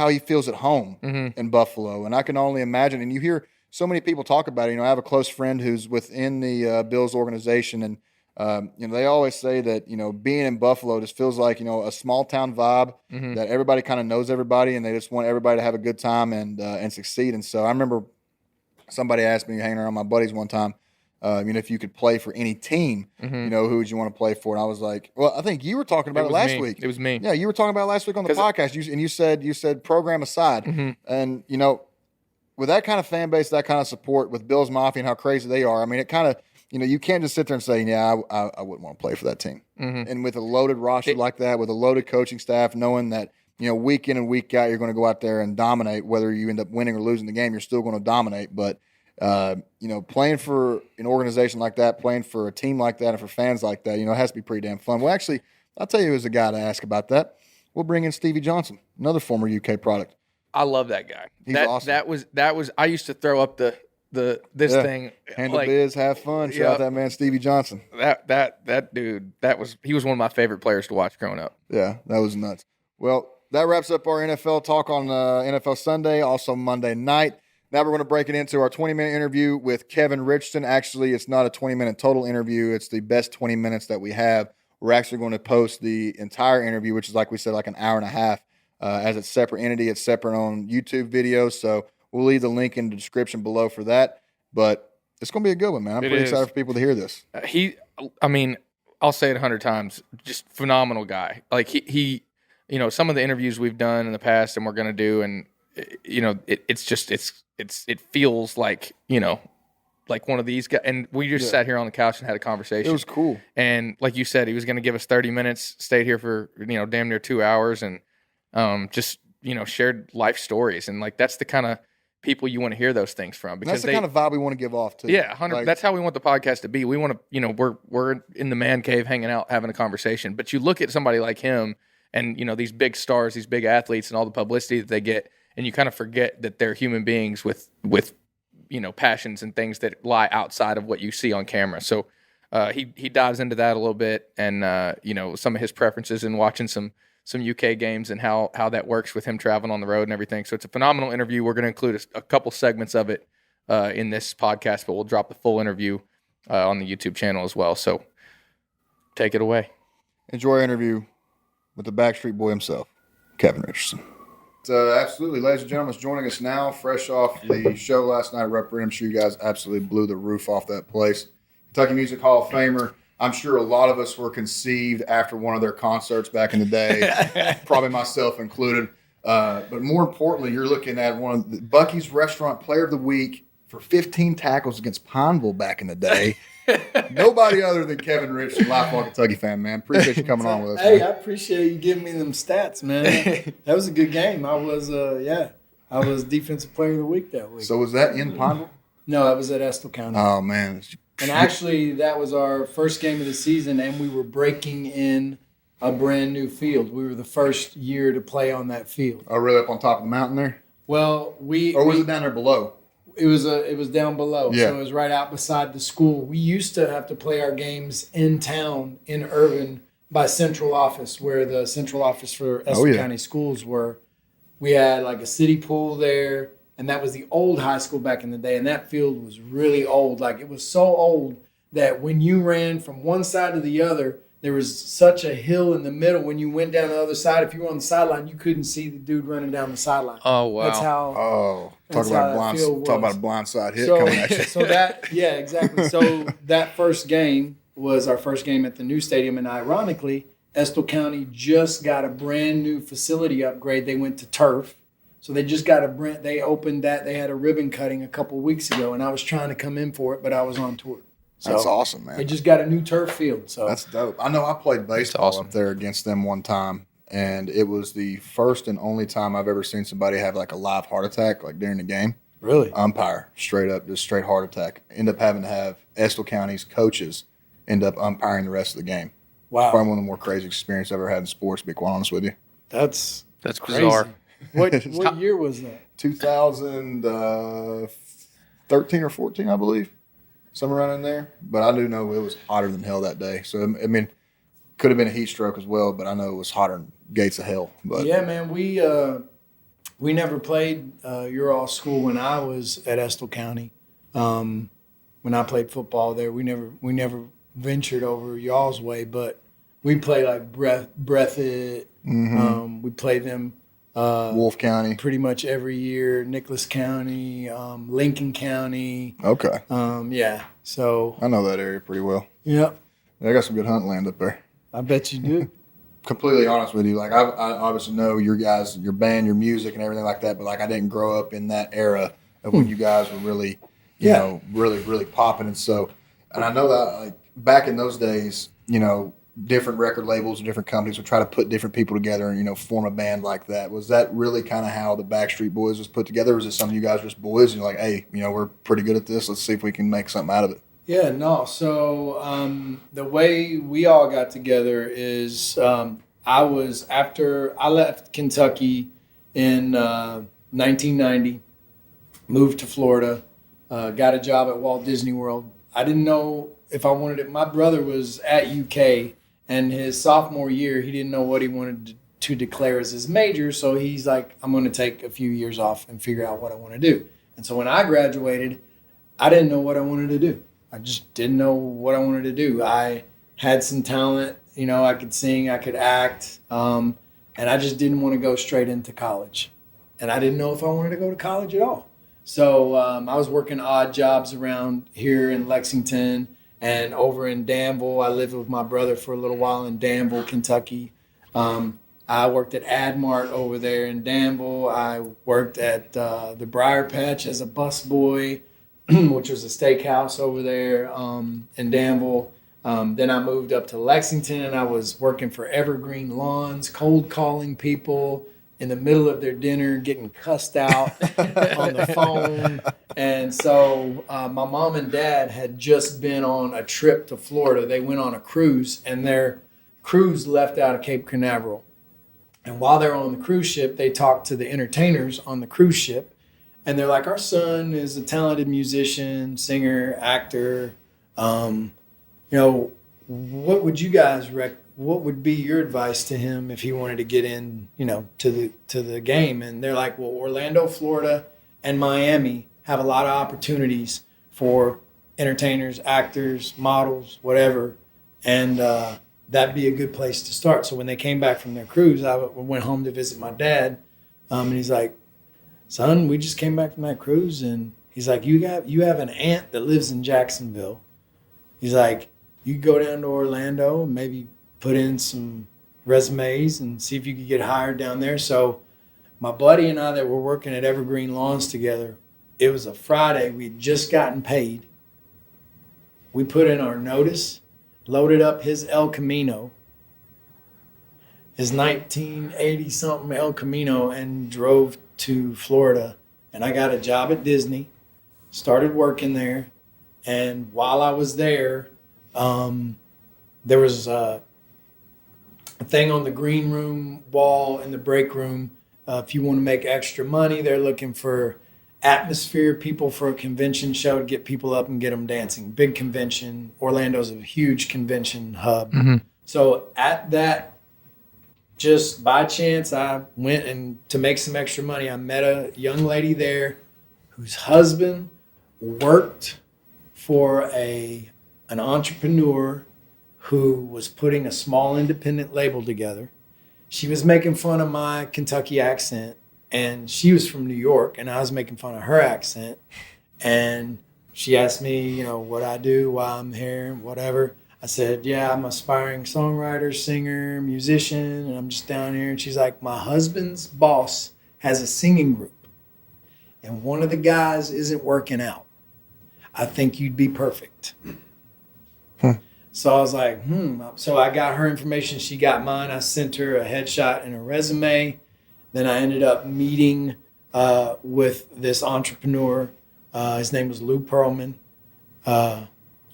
he feels at home in Buffalo. And I can only imagine, and you hear so many people talk about it. I have a close friend who's within the Bills organization, and they always say that being in Buffalo just feels like a small town vibe, that everybody kind of knows everybody, and they just want everybody to have a good time and succeed. And so I remember somebody asked me hanging around my buddies one time, if you could play for any team, who would you want to play for? And I was like, well, I think you were talking about it last week. It was me. Yeah, you were talking about it last week on the podcast, you said program aside, and with that kind of fan base, that kind of support with Bills Mafia and how crazy they are, I mean, it kind of, you can't just sit there and say, yeah, I wouldn't want to play for that team. And with a loaded roster like that, with a loaded coaching staff, knowing that, week in and week out, you're going to go out there and dominate. Whether you end up winning or losing the game, you're still going to dominate. But, playing for an organization like that, playing for a team like that, and for fans like that, it has to be pretty damn fun. Well, actually, I'll tell you who's the guy to ask about that. We'll bring in Stevie Johnson, another former UK product. I love that guy. He's awesome. That was. I used to throw up this thing. Handle biz, have fun. Shout out that man Stevie Johnson. That dude. He was one of my favorite players to watch growing up. Yeah, that was nuts. Well, that wraps up our NFL talk on NFL Sunday, also Monday night. Now we're going to break it into our 20-minute interview with Kevin Richardson. Actually, it's not a 20-minute total interview. It's the best 20 minutes that we have. We're actually going to post the entire interview, which is, like we said, like an hour and a half. As it's separate entity, it's separate on YouTube videos. So we'll leave the link in the description below for that. But it's going to be a good one, man. I'm pretty excited for people to hear this. I'll say it 100 times. Just phenomenal guy. Like he some of the interviews we've done in the past and we're going to do, and it feels like like one of these guys. And we just sat here on the couch and had a conversation. It was cool. And like you said, he was going to give us 30 minutes. Stayed here for damn near 2 hours and. Just shared life stories, and like that's the kind of people you want to hear those things from, because that's the kind of vibe we want to give off to. Yeah, 100. That's how we want the podcast to be. We want to, we're in the man cave, hanging out, having a conversation. But you look at somebody like him, and these big stars, these big athletes, and all the publicity that they get, and you kind of forget that they're human beings with passions and things that lie outside of what you see on camera. So he dives into that a little bit, and some of his preferences in watching some UK games and how that works with him traveling on the road and everything. So it's a phenomenal interview. We're going to include a couple segments of it in this podcast, but we'll drop the full interview on the YouTube channel as well. So take it away. Enjoy our interview with the Backstreet Boy himself, Kevin Richardson. Absolutely. Ladies and gentlemen, joining us now, fresh off the show last night at Rep. I'm sure you guys absolutely blew the roof off that place. Kentucky Music Hall of Famer. I'm sure a lot of us were conceived after one of their concerts back in the day, probably myself included. But more importantly, you're looking at one of the Buc-ee's Restaurant Player of the Week for 15 tackles against Pineville back in the day. Nobody other than Kevin Richardson, lifelong Kentucky fan, man. Appreciate you coming on with us. Hey, man. I appreciate you giving me them stats, man. That was a good game. I was Defensive Player of the Week that week. So was that in Pineville? No, I was at Estill County. Oh, man. And actually, that was our first game of the season, and we were breaking in a brand new field. We were the first year to play on that field. Oh, really? Up on top of the mountain there? Well, Or was it down there below? It was down below, yeah. So it was right out beside the school. We used to have to play our games in town in Irvin by central office, where the central office for Estill County schools were. We had like a city pool there, and that was the old high school back in the day, and that field was really old. Like, it was so old that when you ran from one side to the other, there was such a hill in the middle. When you went down the other side, if you were on the sideline, you couldn't see the dude running down the sideline. Oh, wow. That's how. Talk about a blindside hit coming at you. Exactly. So that first game was our first game at the new stadium, and ironically, Estill County just got a brand new facility upgrade. They went to turf. So they just they opened that. They had a ribbon cutting a couple weeks ago, and I was trying to come in for it, but I was on tour. So that's awesome, man. They just got a new turf field. So that's dope. I know I played baseball up there against them one time, and it was the first and only time I've ever seen somebody have like a live heart attack, like during the game. Really? Umpire, straight up, just straight heart attack. End up having to have Estill County's coaches end up umpiring the rest of the game. Wow. Probably one of the more crazy experiences I've ever had in sports, to be quite honest with you. That's crazy. Bizarre. What year was that? 2013 or 14, I believe. Somewhere around in there. But I do know it was hotter than hell that day. So, I mean, could have been a heat stroke as well, but I know it was hotter than gates of hell. But yeah, man, we never played your all school when I was at Estill County. When I played football there, we never ventured over y'all's way, but we played like Breathitt. We played them Wolf County pretty much every year. Nicholas County, Lincoln County. Okay. Yeah. So I know that area pretty well. Yep. I got some good hunting land up there. I bet you do. Completely honest with you, like I obviously know your guys, your band, your music, and everything like that. But like I didn't grow up in that era of when you guys were really, you know, really popping. And so, and I know that like back in those days, you know, different record labels and different companies would try to put different people together and, you know, form a band like that. Was that really kind of how the Backstreet Boys was put together? Or was it something you guys were just boys and you're like, hey, you know, we're pretty good at this. Let's see if we can make something out of it. Yeah, no. So the way we all got together is after I left Kentucky in 1990, moved to Florida, got a job at Walt Disney World. I didn't know if I wanted it. My brother was at UK, and his sophomore year, he didn't know what he wanted to declare as his major. So he's like, I'm going to take a few years off and figure out what I want to do. And so when I graduated, I didn't know what I wanted to do. I just didn't know what I wanted to do. I had some talent, you know, I could sing, I could act, and I just didn't want to go straight into college. And I didn't know if I wanted to go to college at all. So I was working odd jobs around here in Lexington and over in Danville. I lived with my brother for a little while in Danville, Kentucky. I worked at Admart over there in Danville. I worked at the Briar Patch as a busboy, which was a steakhouse over there in Danville. Then I moved up to Lexington, and I was working for Evergreen Lawns, cold calling people in the middle of their dinner, getting cussed out on the phone. And so my mom and dad had just been on a trip to Florida. They went on a cruise, and their cruise left out of Cape Canaveral. And while they're on the cruise ship, they talked to the entertainers on the cruise ship. And they're like, our son is a talented musician, singer, actor. You know, what would you guys what would be your advice to him if he wanted to get in, you know, to the game? And they're like, well, Orlando, Florida, and Miami have a lot of opportunities for entertainers, actors, models, whatever. And that'd be a good place to start. So when they came back from their cruise, I went home to visit my dad. And he's like, son, we just came back from that cruise. And he's like, you have an aunt that lives in Jacksonville. He's like, you go down to Orlando and maybe put in some resumes and see if you could get hired down there. So my buddy and I that were working at Evergreen Lawns together, it was a Friday. We'd just gotten paid. We put in our notice, loaded up his El Camino, his 1980-something El Camino, and drove to Florida. And I got a job at Disney, started working there. And while I was there, there was a thing on the green room wall in the break room. If you want to make extra money, they're looking for atmosphere people for a convention show to get people up and get them dancing. Big convention. Orlando's a huge convention hub. Mm-hmm. So at that, just by chance, I went and to make some extra money, I met a young lady there whose husband worked for an entrepreneur who was putting a small independent label together. She was making fun of my Kentucky accent, and she was from New York, and I was making fun of her accent. And she asked me, you know, what I do while I'm here, whatever. I said, yeah, I'm an aspiring songwriter, singer, musician, and I'm just down here. And she's like, my husband's boss has a singing group, and one of the guys isn't working out. I think you'd be perfect. So I was like, So I got her information. She got mine. I sent her a headshot and a resume. Then I ended up meeting with this entrepreneur. His name was Lou Pearlman.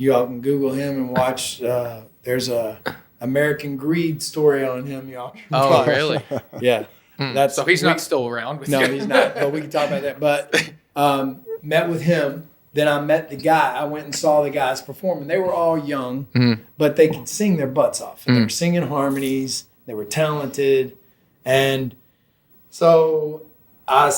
You all can Google him and watch. There's a American Greed story on him. Y'all can watch. Really? Yeah. So he's not still around with you? No, he's not. But we can talk about that. But met with him. Then I met the guy. I went and saw the guys perform. And they were all young, but they could sing their butts off. And they were singing harmonies. They were talented. And so I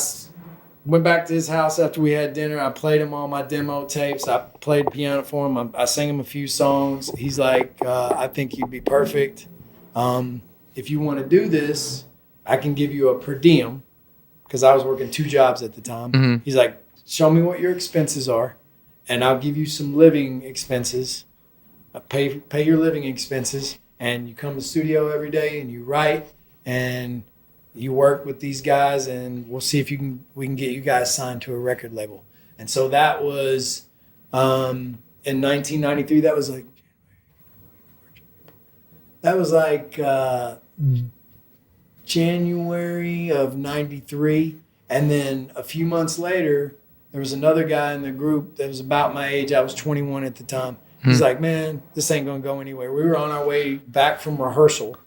went back to his house after we had dinner. I played him all my demo tapes. I played piano for him. I sang him a few songs. He's like, I think you'd be perfect. If you want to do this, I can give you a per diem, because I was working 2 jobs at the time. He's like, show me what your expenses are, and I'll give you some living expenses. Pay your living expenses, and you come to the studio every day and you write and you work with these guys, and we'll see if we can get you guys signed to a record label. And so that was in 1993. That was like January of 93. And then a few months later, there was another guy in the group that was about my age. I was 21 at the time. He's like, man, this ain't going to go anywhere. We were on our way back from rehearsal.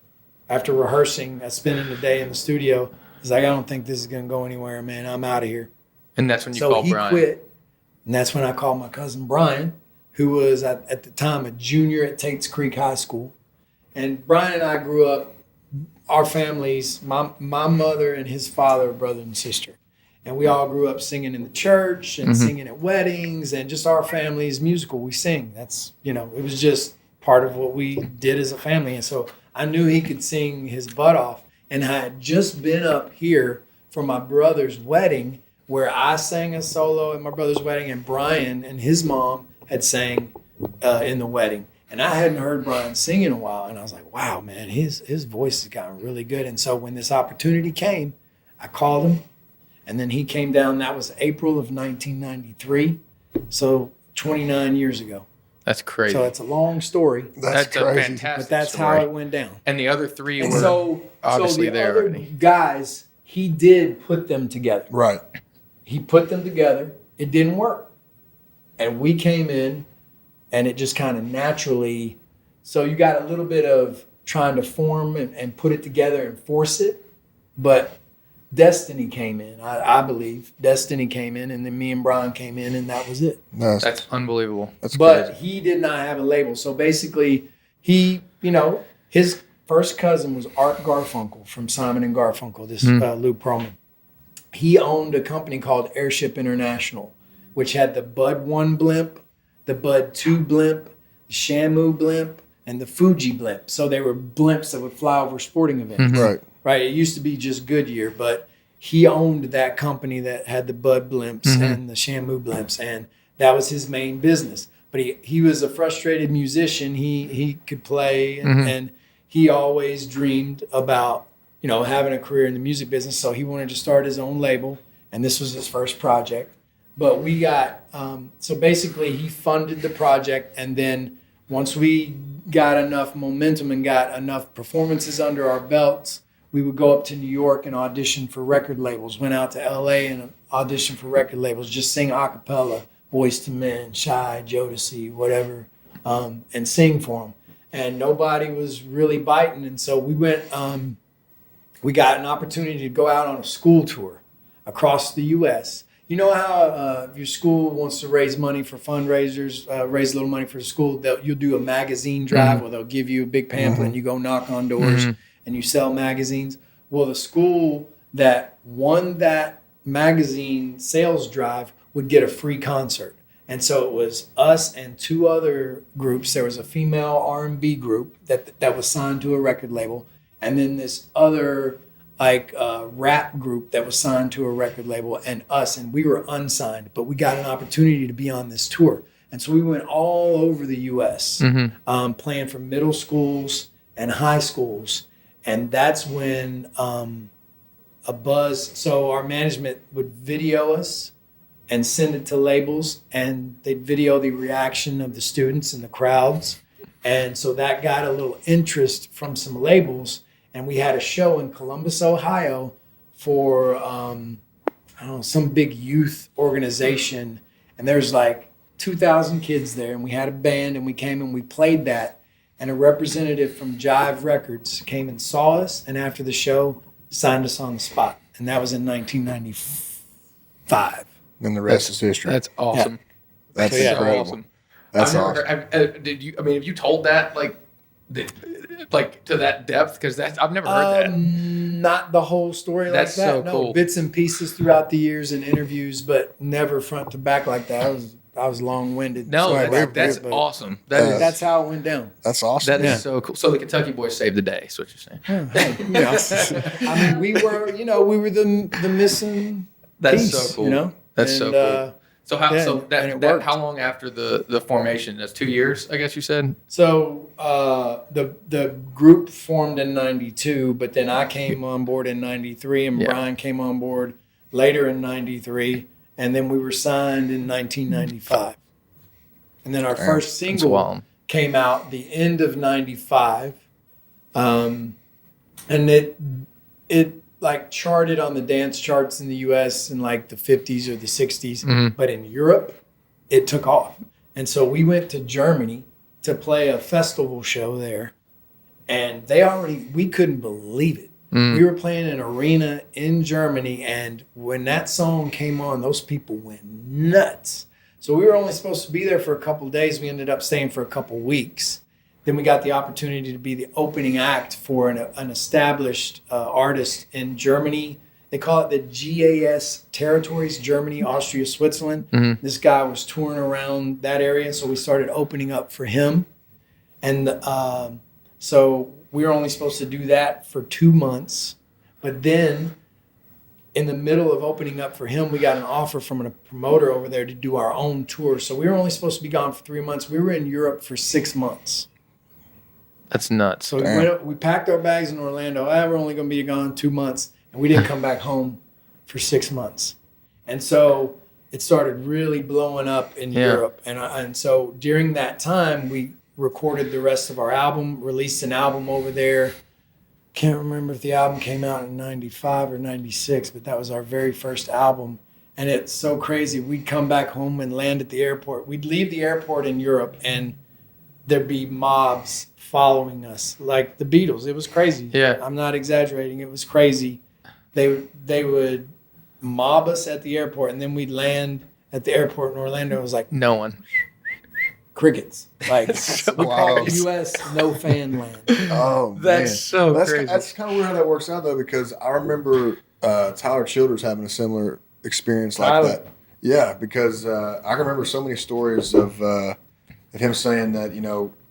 After rehearsing, spending the day in the studio, he's like, I don't think this is going to go anywhere, man. I'm out of here. And that's when you called Brian. So he quit. And that's when I called my cousin Brian, who was at the time a junior at Tates Creek High School. And Brian and I grew up, our families, my mother and his father, brother and sister. And we all grew up singing in the church and singing at weddings, and just our family's musical. We sing. That's, it was just part of what we did as a family. And so I knew he could sing his butt off. And I had just been up here for my brother's wedding, where I sang a solo at my brother's wedding, and Brian and his mom had sang in the wedding. And I hadn't heard Brian sing in a while. And I was like, wow, man, his voice has gotten really good. And so when this opportunity came, I called him. And then he came down. That was April of 1993. So 29 years ago. That's crazy. So it's a long story. That's a crazy. fantastic But that's story. how it went down. And the other 3 And were obviously the there other already. guys, he did put them together. Right. He put them together. It didn't work. And we came in, and it just kind of naturally. So you got a little bit of trying to form and put it together and force it. But Destiny came in, I believe. Destiny came in, and then me and Brian came in, and that was it. That's unbelievable. But he did not have a label. So basically, his first cousin was Art Garfunkel from Simon and Garfunkel, this Lou Pearlman. He owned a company called Airship International, which had the Bud 1 blimp, the Bud 2 blimp, the Shamu blimp, and the Fuji blimp. So they were blimps that would fly over sporting events. Right. It used to be just Goodyear, but he owned that company that had the Bud blimps and the Shamu blimps, and that was his main business. But he was a frustrated musician. He could play, and he always dreamed about, having a career in the music business. So he wanted to start his own label, and this was his first project. But we got, so basically he funded the project, and then once we got enough momentum and got enough performances under our belts, we would go up to New York and audition for record labels. Went out to LA and auditioned for record labels, just sing a cappella, Boyz II Men, Shy, Jodeci, whatever, and sing for them. And nobody was really biting. And so we went, we got an opportunity to go out on a school tour across the U.S. You know how if your school wants to raise money for fundraisers, raise a little money for the school, you'll do a magazine drive where they'll give you a big pamphlet and you go knock on doors and you sell magazines. Well, the school that won that magazine sales drive would get a free concert. And so it was us and 2 other groups. There was a female R&B group that was signed to a record label, and then this other rap group that was signed to a record label, and us, and we were unsigned, but we got an opportunity to be on this tour. And so we went all over the U.S. Playing for middle schools and high schools. And that's when a buzz, so our management would video us and send it to labels, and they'd video the reaction of the students and the crowds. And so that got a little interest from some labels. And we had a show in Columbus, Ohio for, some big youth organization. And there's 2,000 kids there, and we had a band, and we came and we played that. And a representative from Jive Records came and saw us, and after the show, signed us on the spot. And that was in 1995. And the rest is history. That's awesome. Yeah. That's incredible. Awesome. That's awesome. awesome. Did you? I mean, have you told that like to that depth? Because I've never heard that. Not the whole story That's like that. so No, cool. bits and pieces throughout the years in interviews, but never front to back like that. I was long-winded. No, Sorry that's but awesome. that's how it went down. That's awesome. That is so cool. So the Kentucky boys saved the day. Is what you're saying? I mean, we were the missing That's piece, so cool. You know, that's so cool. So how? Yeah, so and that it worked. how long after the formation? That's 2 years, I guess you said. So the group formed in '92, but then I came on board in '93, and Brian came on board later in '93, and then we were signed in 1995. And then our first single came out the end of '95, and it like charted on the dance charts in the U.S. in like the 50s or the 60s, but in Europe, it took off. And so we went to Germany to play a festival show there, and we couldn't believe it. We were playing an arena in Germany, and when that song came on, those people went nuts. So we were only supposed to be there for a couple of days. We ended up staying for a couple of weeks. Then we got the opportunity to be the opening act for an established artist in Germany. They call it the GAS territories, Germany, Austria, Switzerland. This guy was touring around that area, so we started opening up for him. And so we were only supposed to do that for 2 months. But then in the middle of opening up for him, we got an offer from a promoter over there to do our own tour. So we were only supposed to be gone for 3 months. We were in Europe for 6 months. That's nuts. So we packed our bags in Orlando. We're only going to be gone 2 months. And we didn't come back home for 6 months. And so it started really blowing up in Europe. And so during that time, we recorded the rest of our album, released an album over there. Can't remember if the album came out in 95 or 96, but that was our very first album. And it's so crazy. We'd come back home and land at the airport. We'd leave the airport in Europe, and there'd be mobs following us, like the Beatles. It was crazy. Yeah. I'm not exaggerating. It was crazy. They would mob us at the airport, and then we'd land at the airport in Orlando. It was like no one. Crickets. Like we call it crazy. U.S. no fan land. Oh, That's man. so crazy. That's kind of weird how that works out, though, because I remember Tyler Childers having a similar experience like that. Yeah, because I remember so many stories of him saying that,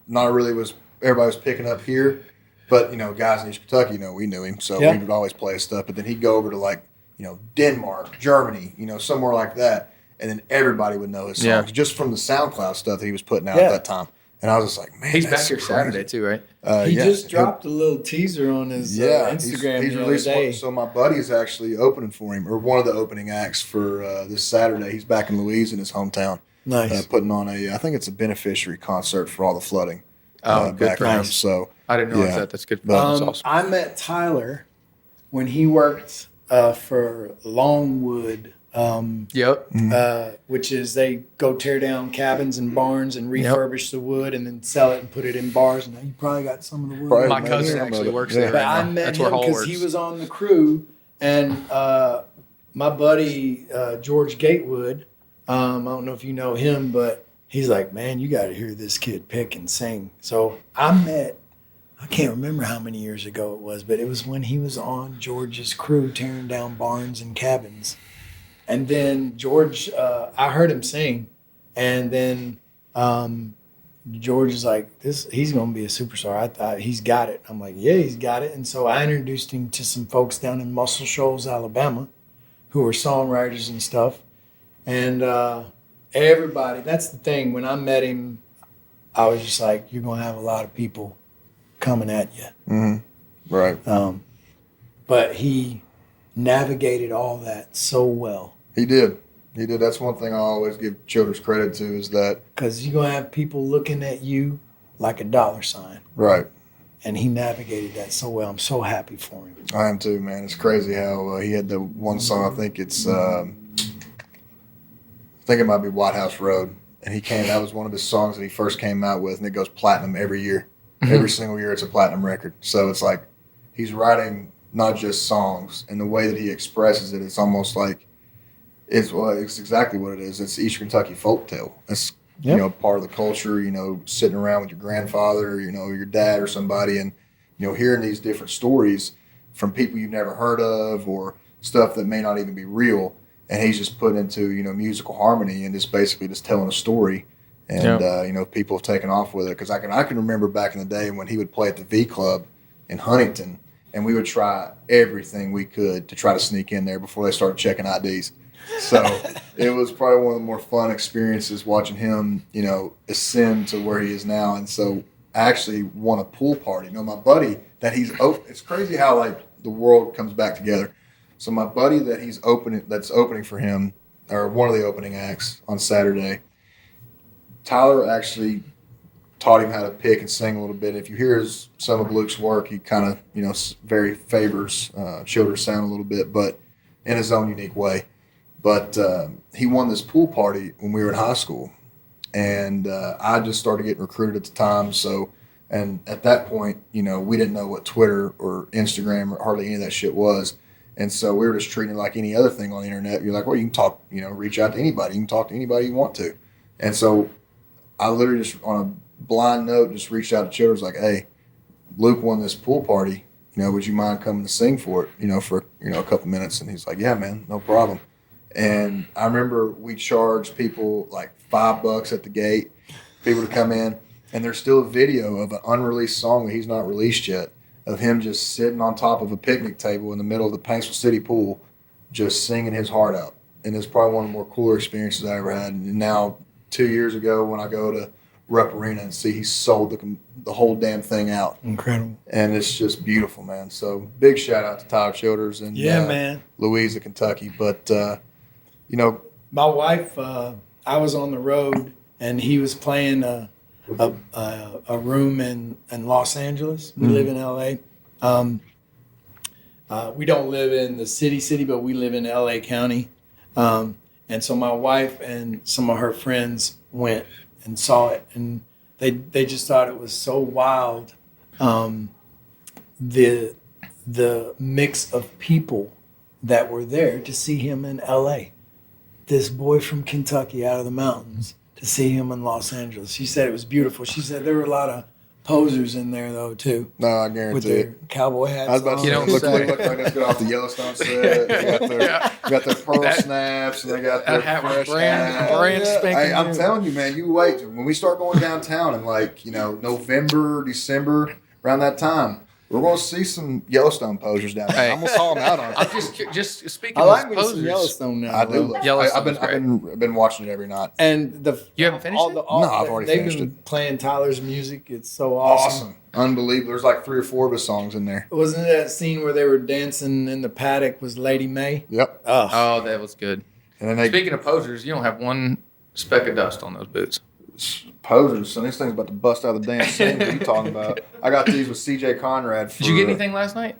not really was everybody was picking up here, but, guys in East Kentucky, we knew him, so we would always play his stuff. But then he'd go over to, Denmark, Germany, somewhere like that, and then everybody would know his songs just from the SoundCloud stuff that he was putting out at that time. And I was just like, man, He's that's back here crazy. Saturday too, right? He just dropped a little teaser on his Instagram He's the other released day. one. So my buddy is actually opening for him, or one of the opening acts for this Saturday. He's back in Louise in his hometown. Nice. Putting on I think it's a beneficiary concert for all the flooding. Good back for home. him. So I didn't realize that. That's good. But, That's awesome. I met Tyler when he worked for Longwood, which is they go tear down cabins and barns and refurbish the wood and then sell it and put it in bars. And you probably got some of the wood. Probably. My man, cousin yeah, actually but- works yeah. there. But Right I now. met That's him where Hall because works. he was on the crew, and my buddy George Gatewood, I don't know if you know him, but he's like, man, you got to hear this kid pick and sing. So I can't remember how many years ago it was, but it was when he was on George's crew tearing down barns and cabins. And then George, I heard him sing, and then George is like, he's going to be a superstar. I thought he's got it. I'm like, yeah, he's got it. And so I introduced him to some folks down in Muscle Shoals, Alabama, who were songwriters and stuff. And everybody, that's the thing. When I met him, I was just like, you're going to have a lot of people coming at you. Mm-hmm. Right. But he navigated all that so well. He did. That's one thing I always give Childers credit to is that. Because you're going to have people looking at you like a dollar sign. Right. And he navigated that so well. I'm so happy for him. I am too, man. It's crazy how he had the one song. I think it's, I think it might be White House Road, and that was one of his songs that he first came out with, and it goes platinum every year. Every single year it's a platinum record. So it's like he's writing not just songs, and the way that he expresses it, it's almost like it's exactly what it is. It's East Kentucky folktale. It's part of the culture, sitting around with your grandfather, your dad or somebody, and hearing these different stories from people you've never heard of or stuff that may not even be real, and he's just put into musical harmony and just basically just telling a story, and people have taken off with it. Because I can remember back in the day when he would play at the V Club in Huntington, and we would try everything we could to try to sneak in there before they started checking IDs. So it was probably one of the more fun experiences watching him, ascend to where he is now. And so I actually won a pool party. My buddy it's crazy how like the world comes back together. So my buddy that's opening for him, or one of the opening acts on Saturday, Tyler actually taught him how to pick and sing a little bit. If you hear some of Luke's work, he kind of, very favors Childers sound a little bit, but in his own unique way. But he won this pool party when we were in high school, and I just started getting recruited at the time. So, and at that point, we didn't know what Twitter or Instagram or hardly any of that shit was. And so we were just treating it like any other thing on the internet. You're like, well, you can talk, reach out to anybody. You can talk to anybody you want to. And so I literally just on a blind note just reached out to Childers like, hey, Luke won this pool party. Would you mind coming to sing for it, for, a couple minutes? And he's like, yeah, man, no problem. And I remember we charged people like $5 at the gate, people to come in. And there's still a video of an unreleased song that he's not released yet, of him just sitting on top of a picnic table in the middle of the Paintsville City pool, just singing his heart out. And it's probably one of the more cooler experiences I ever had. And now 2 years ago when I go to Rupp Arena and see he sold the whole damn thing out. Incredible. And it's just beautiful, man. So big shout out to Tyler Childers and man, Louisa, Kentucky. But, my wife, I was on the road and he was playing a room in Los Angeles. We live in LA. We don't live in the city, but we live in LA County. And so my wife and some of her friends went and saw it, and they just thought it was so wild. The mix of people that were there to see him in LA. This boy from Kentucky out of the mountains to see him in Los Angeles. She said it was beautiful. She said there were a lot of posers in there though too. No, I guarantee with their it. Cowboy hats. I was about to on. say, look like that's good off the Yellowstone set. They got their pearl snaps, and they got their hat was fresh brand spanking Hey, I'm new. telling you, man, you wait when we start going downtown in like November, December, around that time. We're going to see some Yellowstone posers down there. Hey. I'm going to call them out on it. I'm just speaking I of like me some posers. Yellowstone now. I do. bro. Yellowstone's I've been watching it every night. And You haven't finished it? No, I've already they've finished been playing Tyler's music. It's so awesome. Awesome. Unbelievable. There's like 3 or 4 of his songs in there. Wasn't that scene where they were dancing in the paddock was Lady May? Yep. Oh, that was good. And then they Speaking of posers, you don't have one speck of dust on those boots. posers. So this thing's about to bust out of the damn scene. What are you talking about? I got these with CJ Conrad. Did you get anything last night?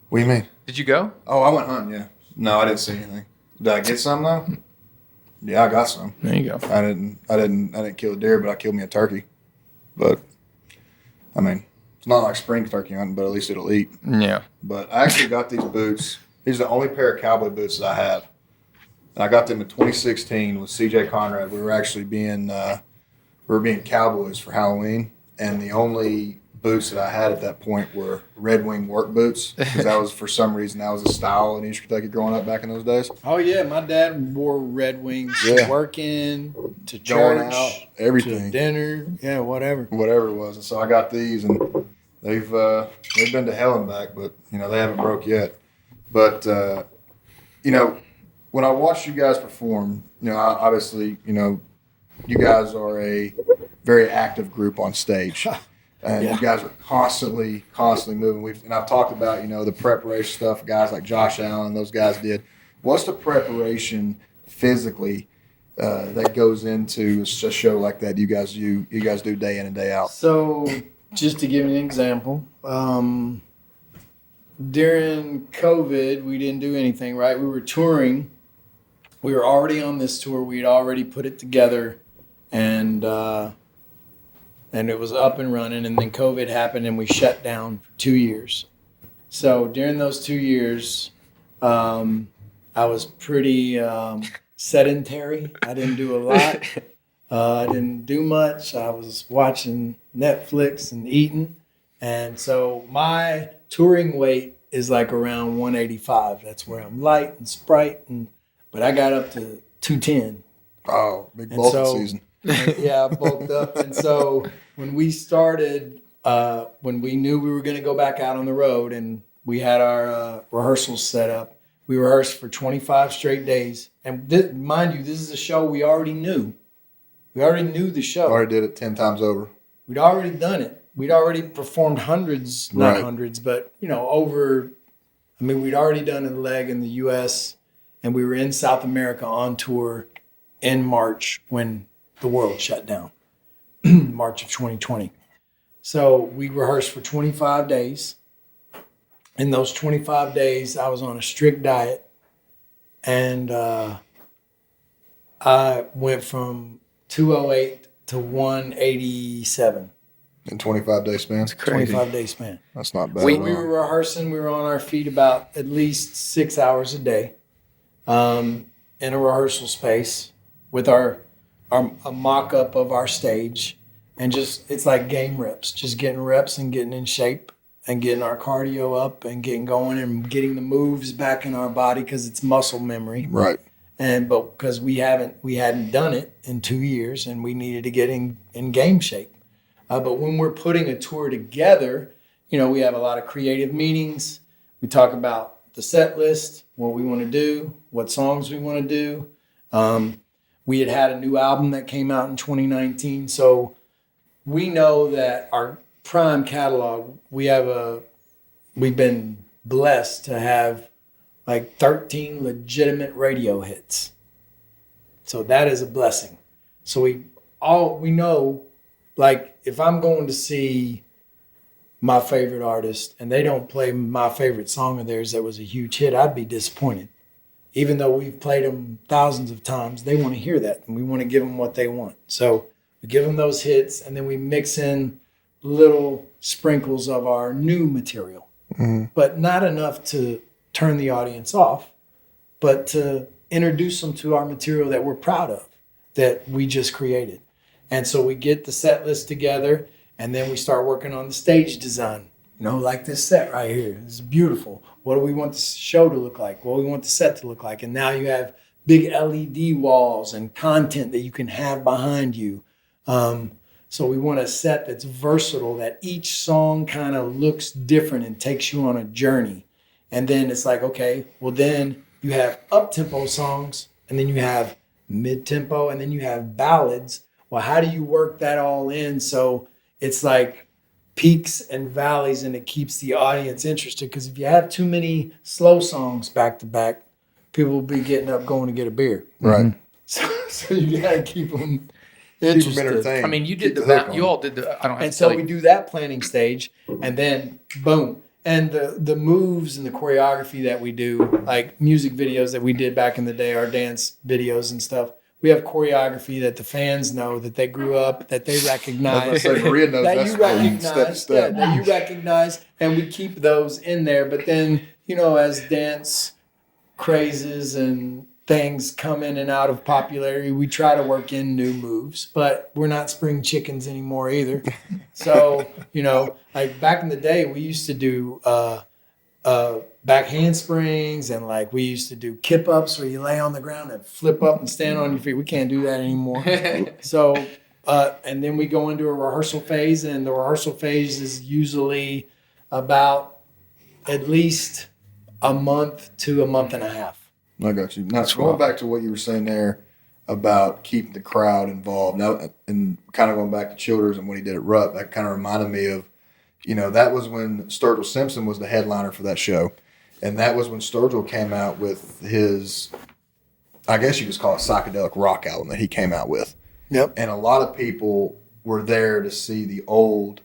What do you mean? Did you go? Oh, I went hunting, yeah. No, I didn't see anything. Did I get some though? Yeah, I got some. There you go. I didn't kill a deer, but I killed me a turkey. But I mean, it's not like spring turkey hunting, but at least it'll eat. Yeah. But I actually got these boots. These are the only pair of cowboy boots that I have. And I got them in 2016 with CJ Conrad. We were actually being cowboys for Halloween, and the only boots that I had at that point were Red Wing work boots, because that was, for some reason, that was a style in East Kentucky growing up back in those days. Oh yeah, my dad wore Red Wings to working, to Going church, out, everything. to dinner, yeah, whatever. Whatever it was. And so I got these, and they've been to hell and back, but they haven't broke yet. But when I watch you guys perform, obviously, you guys are a very active group on stage. And you guys are constantly moving. And I've talked about, the preparation stuff guys like Josh Allen, those guys did. What's the preparation physically that goes into a show like that you guys do day in and day out? So, just to give you an example, during COVID, we didn't do anything, right? We were touring. We were already on this tour. We'd already put it together. and it was up and running. And then COVID happened, and we shut down for 2 years. So during those 2 years, I was pretty sedentary. I didn't do a lot. I didn't do much. I was watching Netflix and eating. And so my touring weight is like around 185. That's where I'm light and sprite. But I got up to 210. Oh, big bulking season. Yeah, I bulked up. And so when we started, when we knew we were going to go back out on the road and we had our rehearsals set up, we rehearsed for 25 straight days. And mind you, this is a show we already knew. We already knew the show. Already did it 10 times over. We'd already done it. We'd already performed hundreds, not hundreds, but, over. I mean, we'd already done a leg in the U.S., and we were in South America on tour in March when the world shut down, March of 2020. So we rehearsed for 25 days. In those 25 days, I was on a strict diet, and I went from 208 to 187. In 25-day span? That's crazy. 25-day span. That's not bad. We were rehearsing. We were on our feet about at least 6 hours a day in a rehearsal space with a mock-up of our stage. And just, it's like game reps, just getting reps and getting in shape and getting our cardio up and getting going and getting the moves back in our body because it's muscle memory. Right. But because we hadn't done it in 2 years and we needed to get in game shape. But when we're putting a tour together, we have a lot of creative meetings. We talk about the set list, what we want to do, what songs we want to do. We had a new album that came out in 2019. So we know that our prime catalog, we've been blessed to have like 13 legitimate radio hits. So that is a blessing. So we know, like, if I'm going to see my favorite artist and they don't play my favorite song of theirs that was a huge hit, I'd be disappointed. Even though we've played them thousands of times, they want to hear that, and we want to give them what they want. So we give them those hits, and then we mix in little sprinkles of our new material, but not enough to turn the audience off, but to introduce them to our material that we're proud of, that we just created. And so we get the set list together, and then we start working on the stage design. Like this set right here. It's beautiful. What do we want the show to look like? What do we want the set to look like? And now you have big LED walls and content that you can have behind you. So we want a set that's versatile, that each song kind of looks different and takes you on a journey. And then it's like, okay, well then you have up-tempo songs, and then you have mid-tempo, and then you have ballads. Well, how do you work that all in so it's like peaks and valleys and it keeps the audience interested? Because if you have too many slow songs back to back, people will be getting up going to get a beer. Right. So you got to keep them interested. Keep them entertained. I mean, you all did the. I don't have And to so tell we you. do that planning stage, and then boom. And the moves and the choreography that we do, like music videos that we did back in the day, our dance videos and stuff, we have choreography that the fans know, that they grew up, that they recognize, Maria knows that that's you recognize, step to step. Yeah, that you recognize, and we keep those in there. But then, as dance crazes and things come in and out of popularity, we try to work in new moves, but we're not spring chickens anymore either. So, like back in the day, we used to do back handsprings, and like we used to do kip ups where you lay on the ground and flip up and stand on your feet. We can't do that anymore. So, and then we go into a rehearsal phase, and the rehearsal phase is usually about at least a month to a month and a half. I got you. Now, going back to what you were saying there about keeping the crowd involved, now, and kind of going back to Childers and what he did at Rupp, that kind of reminded me of, that was when Sturgill Simpson was the headliner for that show. And that was when Sturgill came out with his, I guess you could call it psychedelic rock album that he came out with. Yep. And a lot of people were there to see the old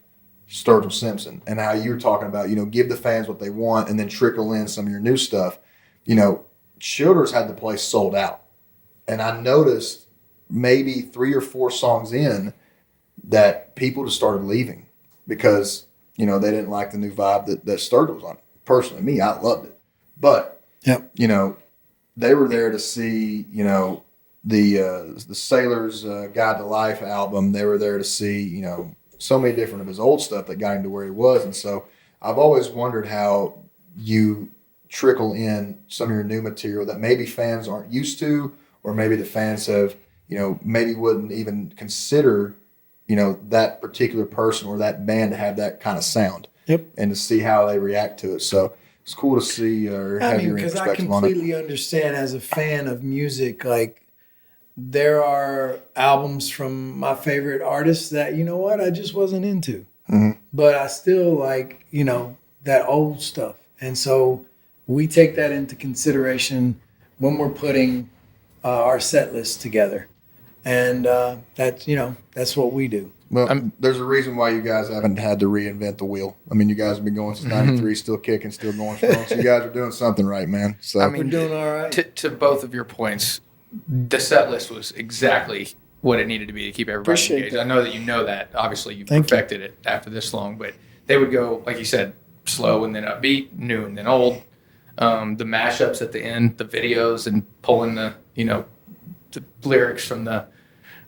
Sturgill Simpson, and how you were talking about, give the fans what they want and then trickle in some of your new stuff. Childers had the place sold out. And I noticed maybe 3 or 4 songs in that people just started leaving because, they didn't like the new vibe that Sturgill was on. Personally, me, I loved it. But, they were there to see, the Sailor's Guide to Life album. They were there to see, so many different of his old stuff that got him to where he was. And so I've always wondered how you trickle in some of your new material that maybe fans aren't used to, or maybe the fans have, maybe wouldn't even consider, that particular person or that band to have that kind of sound. Yep. And to see how they react to it. So it's cool to see or have your because I perspective on it. completely understand as a fan of music, like there are albums from my favorite artists that, I just wasn't into. Mm-hmm. But I still like, that old stuff. And so we take that into consideration when we're putting our set list together. And that's what we do. Well, there's a reason why you guys haven't had to reinvent the wheel. I mean, you guys have been going since '93, still kicking, still going strong. So you guys are doing something right, man. So we're doing all right. To both of your points, the set list was exactly what it needed to be to keep everybody Appreciate engaged. that. I know that you know that. Obviously, you've perfected it after this long. But they would go, like you said, slow and then upbeat, new and then old. The mashups at the end, the videos, and pulling the lyrics from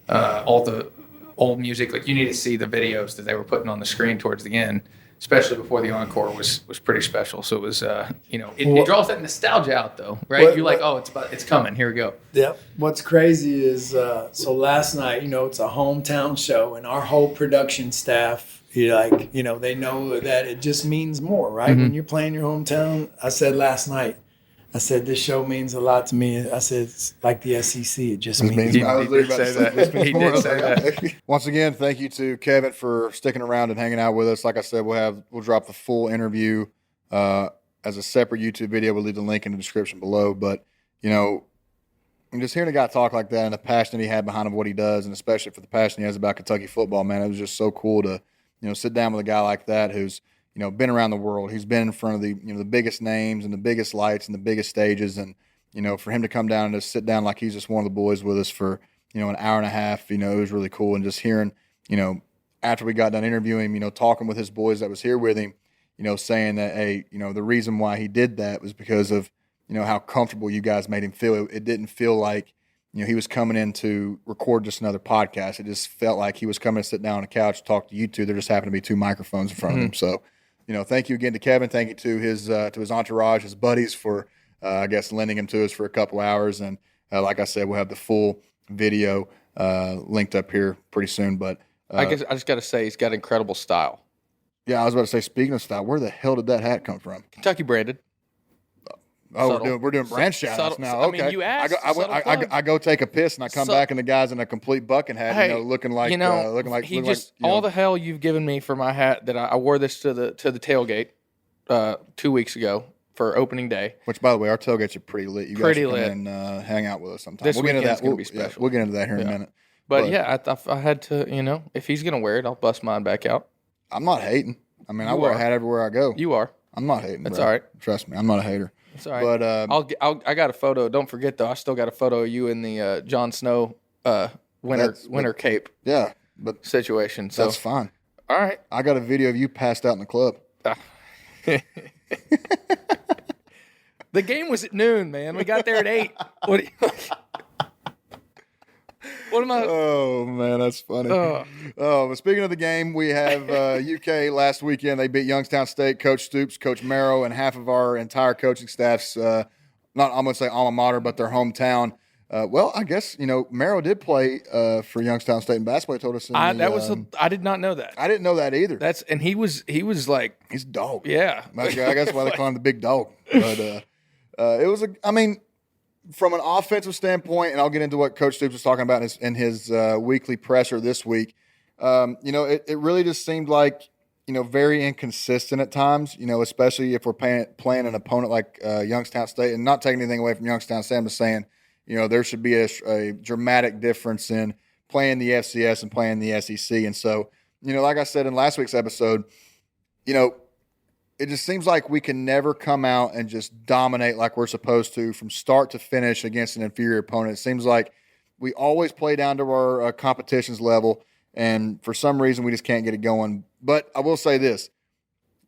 all the old music. Like, you need to see the videos that they were putting on the screen towards the end, especially before the encore was pretty special. So it was it draws that nostalgia out though, right? You're like, oh, it's coming, here we go. Yep. What's crazy is so last night, it's a hometown show, and our whole production staff, they know that it just means more, right? Mm-hmm. When you're playing your hometown. I said last night, this show means a lot to me. I said, it's like the SEC. It just means I was literally about to say that. He did say that. Once again, thank you to Kevin for sticking around and hanging out with us. Like I said, we'll drop the full interview as a separate YouTube video. We'll leave the link in the description below. But, just hearing a guy talk like that and the passion he had behind what he does, and especially for the passion he has about Kentucky football, man, it was just so cool to, sit down with a guy like that who's, been around the world. He's been in front of the, the biggest names and the biggest lights and the biggest stages. And, for him to come down and just sit down like he's just one of the boys with us for, an hour and a half, it was really cool. And just hearing, after we got done interviewing him, talking with his boys that was here with him, saying that, hey, the reason why he did that was because of, how comfortable you guys made him feel. It didn't feel like, he was coming in to record just another podcast. It just felt like he was coming to sit down on a couch, and talk to you two. There just happened to be 2 microphones in front of him. So, thank you again to Kevin. Thank you to his entourage, his buddies, for I guess lending him to us for a couple hours. And like I said, we'll have the full video linked up here pretty soon. But I guess I just got to say, he's got incredible style. Yeah, I was about to say, speaking of style, where the hell did that hat come from? Kentucky branded. Oh, we're doing brand shout-outs now. Okay. I mean, you asked. I go take a piss and I come back and the guy's in a complete bucking hat, looking like all the hell you've given me for my hat that I wore this to the tailgate 2 weeks ago for opening day. Which, by the way, our tailgates are pretty lit. You guys should come in and hang out with us sometime. This weekend's going to be special. We'll get into that here in a minute. But yeah, I had to, if he's going to wear it, I'll bust mine back out. I'm not hating. I mean, I wear a hat everywhere I go. You are. I'm not hating. That's bro. all right. Trust me, I'm not a hater. It's all right. But I got a photo. Don't forget though, I still got a photo of you in the Jon Snow winter cape. Yeah, but situation. So that's fine. All right. I got a video of you passed out in the club. The game was at noon, man. We got there at 8. What am I? Oh, man, that's funny. But speaking of the game, we have UK last weekend. They beat Youngstown State. Coach Stoops, Coach Merrow, and half of our entire coaching staff's, not I'm going to say alma mater, but their hometown. Well, I guess, Merrow did play for Youngstown State in basketball. He told us. I did not know that. I didn't know that either. And he was like. He's a dog. Yeah. I guess why they call him the big dog. But it was from an offensive standpoint, and I'll get into what Coach Stoops was talking about in his weekly presser this week, it really just seemed like, very inconsistent at times, especially if we're playing an opponent like Youngstown State, and not taking anything away from Youngstown State. I'm just saying, there should be a dramatic difference in playing the FCS and playing the SEC. And so, like I said in last week's episode, it just seems like we can never come out and just dominate like we're supposed to from start to finish against an inferior opponent. It seems like we always play down to our competition's level, and for some reason we just can't get it going. But I will say this.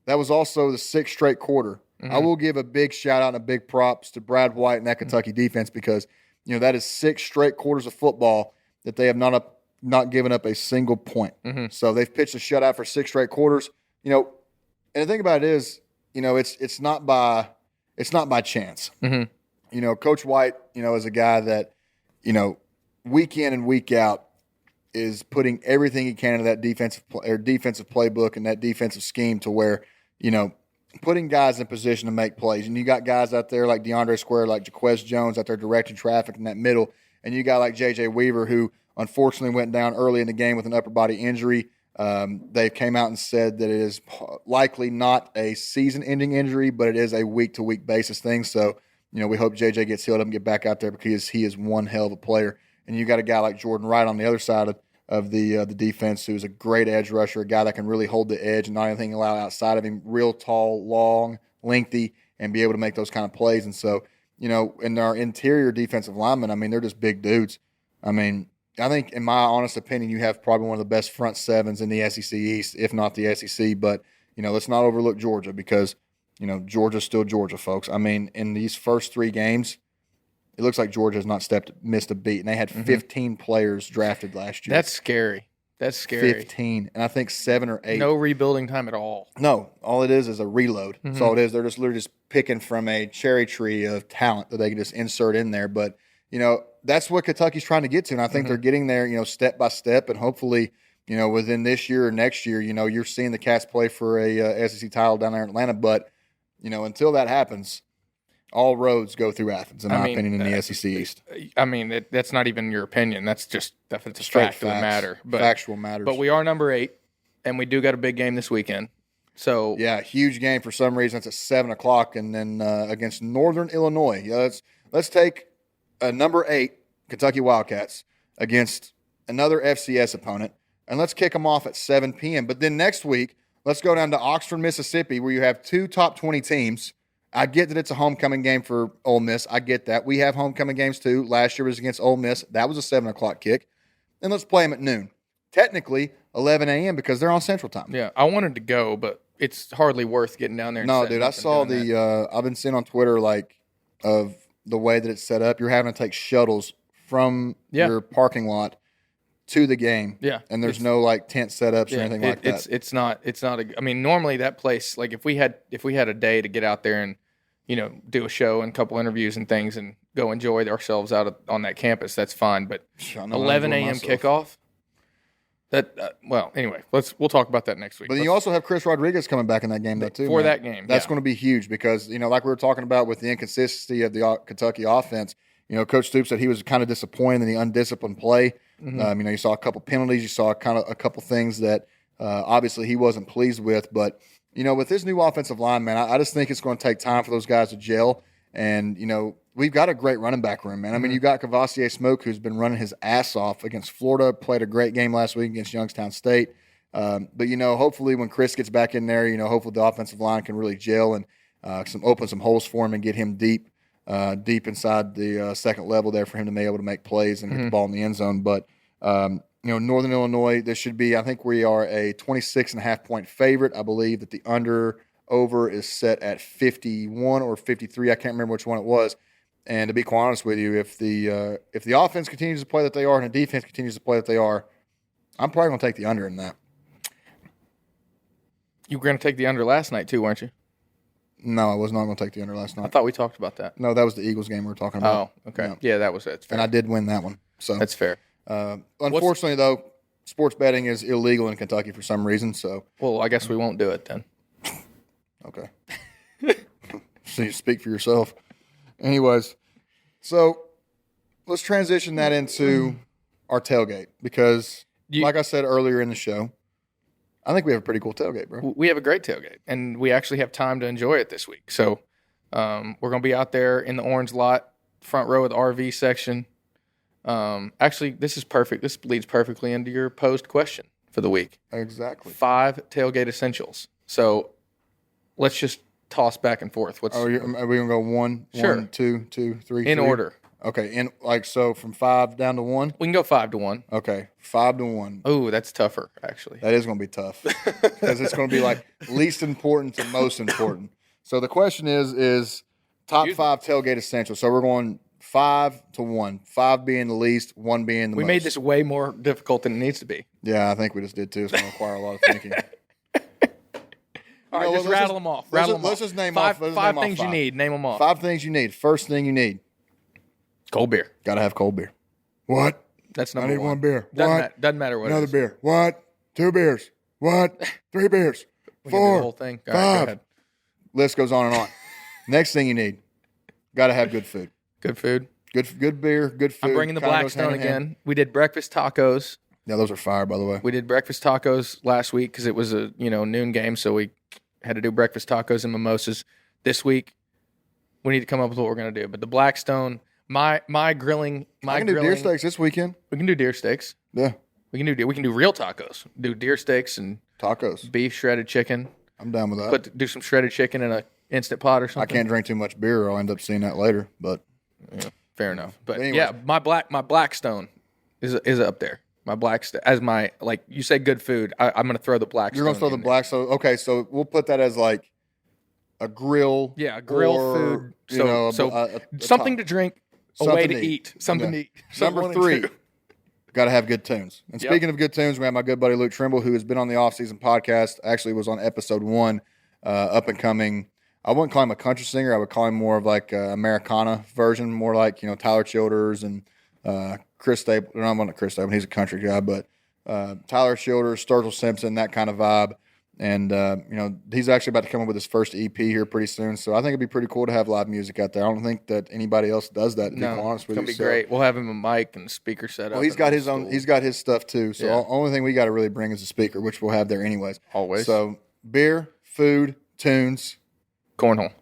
That was also the 6th straight quarter. I will give a big shout-out and a big props to Brad White and that Kentucky defense because, that is 6 straight quarters of football that they have not given up a single point. So they've pitched a shutout for 6 straight quarters. And the thing about it is, it's not by chance. Coach White, is a guy that, week in and week out is putting everything he can into that defensive playbook and that defensive scheme to where, putting guys in position to make plays. And you got guys out there like DeAndre Square, like Jaquez Jones out there directing traffic in that middle. And you got like J.J. Weaver, who unfortunately went down early in the game with an upper body injury. They came out and said that it is likely not a season-ending injury, but it is a week-to-week basis thing. So, we hope J.J. gets healed up and get back out there because he is one hell of a player. And you got a guy like Jordan Wright on the other side of the defense who's a great edge rusher, a guy that can really hold the edge and not anything allowed outside of him, real tall, long, lengthy, and be able to make those kind of plays. And so, in our interior defensive linemen, they're just big dudes. I think, in my honest opinion, you have probably one of the best front sevens in the SEC East, if not the SEC. But, let's not overlook Georgia because, Georgia's still Georgia, folks. In these first 3 games, it looks like Georgia has not missed a beat. And they had 15 players drafted last year. That's scary. 15. And I think 7 or 8. No rebuilding time at all. No. All it is a reload. That's all it is. They're just literally just picking from a cherry tree of talent that they can just insert in there. But, that's what Kentucky's trying to get to. And I think they're getting there, step by step. And hopefully, within this year or next year, you're seeing the Cats play for a SEC title down there in Atlanta. But, until that happens, all roads go through Athens, in my opinion, in the SEC East. That's not even your opinion. That's a fact of the matter. Factual matters. But we are number 8, and we do got a big game this weekend. So yeah, huge game for some reason. It's at 7 o'clock, and then against Northern Illinois. Let's take a number 8 Kentucky Wildcats against another FCS opponent, and let's kick them off at 7 p.m. But then next week, let's go down to Oxford, Mississippi, where you have 2 top 20 teams. I get that it's a homecoming game for Ole Miss. I get that. We have homecoming games too. Last year was against Ole Miss. That was a 7 o'clock kick. And let's play them at noon. Technically, 11 a.m. because they're on Central Time. Yeah, I wanted to go, but it's hardly worth getting down there. And no, dude, I saw I've been seeing on Twitter of the way that it's set up. You're having to take shuttles from your parking lot to the game. Yeah. And there's no tent setups or anything like that. It's not normally that place, if we had a day to get out there and, do a show and a couple interviews and things and go enjoy ourselves on that campus, that's fine. But 11 a.m. kickoff, anyway, we'll talk about that next week. But you also have Chris Rodriguez coming back in that game, though, too. For that game. That's going to be huge because, like we were talking about with the inconsistency of the Kentucky offense, Coach Stoops said he was kind of disappointed in the undisciplined play. You saw a couple penalties. You saw kind of a couple things that obviously he wasn't pleased with. But, with this new offensive line, man, I just think it's going to take time for those guys to gel. And, we've got a great running back room, man. You got Cavassier Smoke, who's been running his ass off against Florida, played a great game last week against Youngstown State. But, hopefully when Chris gets back in there, hopefully the offensive line can really gel and open some holes for him and get him deep inside the second level there for him to be able to make plays and hit the ball in the end zone. But, Northern Illinois, this should be, I think we are a 26.5-point favorite. I believe that the over is set at 51 or 53. I can't remember which one it was. And to be quite honest with you, if the offense continues to play that they are and the defense continues to play that they are, I'm probably going to take the under in that. You were going to take the under last night too, weren't you? No, I was not going to take the under last night. I thought we talked about that. No, that was the Eagles game we were talking about. Oh, okay. Yeah, that's fair. And I did win that one. So that's fair. Unfortunately, though, sports betting is illegal in Kentucky for some reason. So, well, I guess we won't do it then. Okay. So you speak for yourself. Anyways, so let's transition that into our tailgate because, like I said earlier in the show, I think we have a pretty cool tailgate, bro. We have a great tailgate, and we actually have time to enjoy it this week. So we're going to be out there in the orange lot, front row of the RV section. Actually, this is perfect. This leads perfectly into your posed question for the week. Exactly. 5 tailgate essentials. So let's just toss back and forth. Are we going to go 1, sure. 1, 2, 2, 3, in 3? order. Okay, and so from 5 down to 1? We can go 5-1. Okay, 5-1. Oh, that's tougher, actually. That is going to be tough because it's going to be like least important to most important. So the question is top 5 tailgate essentials. So we're going 5-1. 5 being the least, 1 being the most. We made this way more difficult than it needs to be. Yeah, I think we just did too. It's going to require a lot of thinking. All right, just rattle them off. Let's just name off. Five things you need. Name them off. 5 things you need. First thing you need. Cold beer. Got to have cold beer. What? That's number 1. I need 1 beer. Doesn't matter what Another it is. beer. What? 2 beers. What? 3 beers. We 4. can do the whole thing. All 5. right, go ahead. List goes on and on. Next thing you need. Got to have good food. Good food. Good beer, good food. I'm bringing the Kinda goes Blackstone hand in hand. again. We did breakfast tacos. Yeah, those are fire, by the way. We did breakfast tacos last week because it was a noon game, so we had to do breakfast tacos and mimosas. This week, we need to come up with what we're going to do. But the Blackstone, my grilling, I can do deer steaks this weekend. We can do deer steaks. Yeah, We can do real tacos. Do deer steaks and tacos. beef shredded chicken. I'm down with that. Do some shredded chicken in a instant pot or I something. can't drink too much beer, or I'll end up seeing that later. But Yeah, fair enough. But anyways. yeah, my Blackstone is up there. My Blackstone as my you say good food. I'm going to throw the Blackstone. you're gonna throw the Blackstone. Okay, so we'll put that as like a grill. Yeah, grill or, food. a Something top. to drink, a Something way to to eat. eat, something Yeah. to eat. Number Something 3, to- got to have good tunes. And Yep. speaking of good tunes, we have my good buddy Luke Trimble, who has been on the off-season podcast. Actually, was on episode 1, up and coming. I wouldn't call him a country singer. I would call him more of like a Americana version, more like Tyler Childers and Chris Stapleton. No, I'm not Chris Stapleton. He's a country guy, but Tyler Childers, Sturgill Simpson, that kind of vibe. And he's actually about to come up with his first EP here pretty soon. So I think it'd be pretty cool to have live music out there. I don't think that anybody else does that. To be honest with it's gonna you, be great. We'll have him a mic and speaker set up. Well, he's got his own. He's got his stuff too. So Yeah. the only thing we got to really bring is a speaker, which we'll have there anyways. Always. So beer, food, tunes. Cornhole.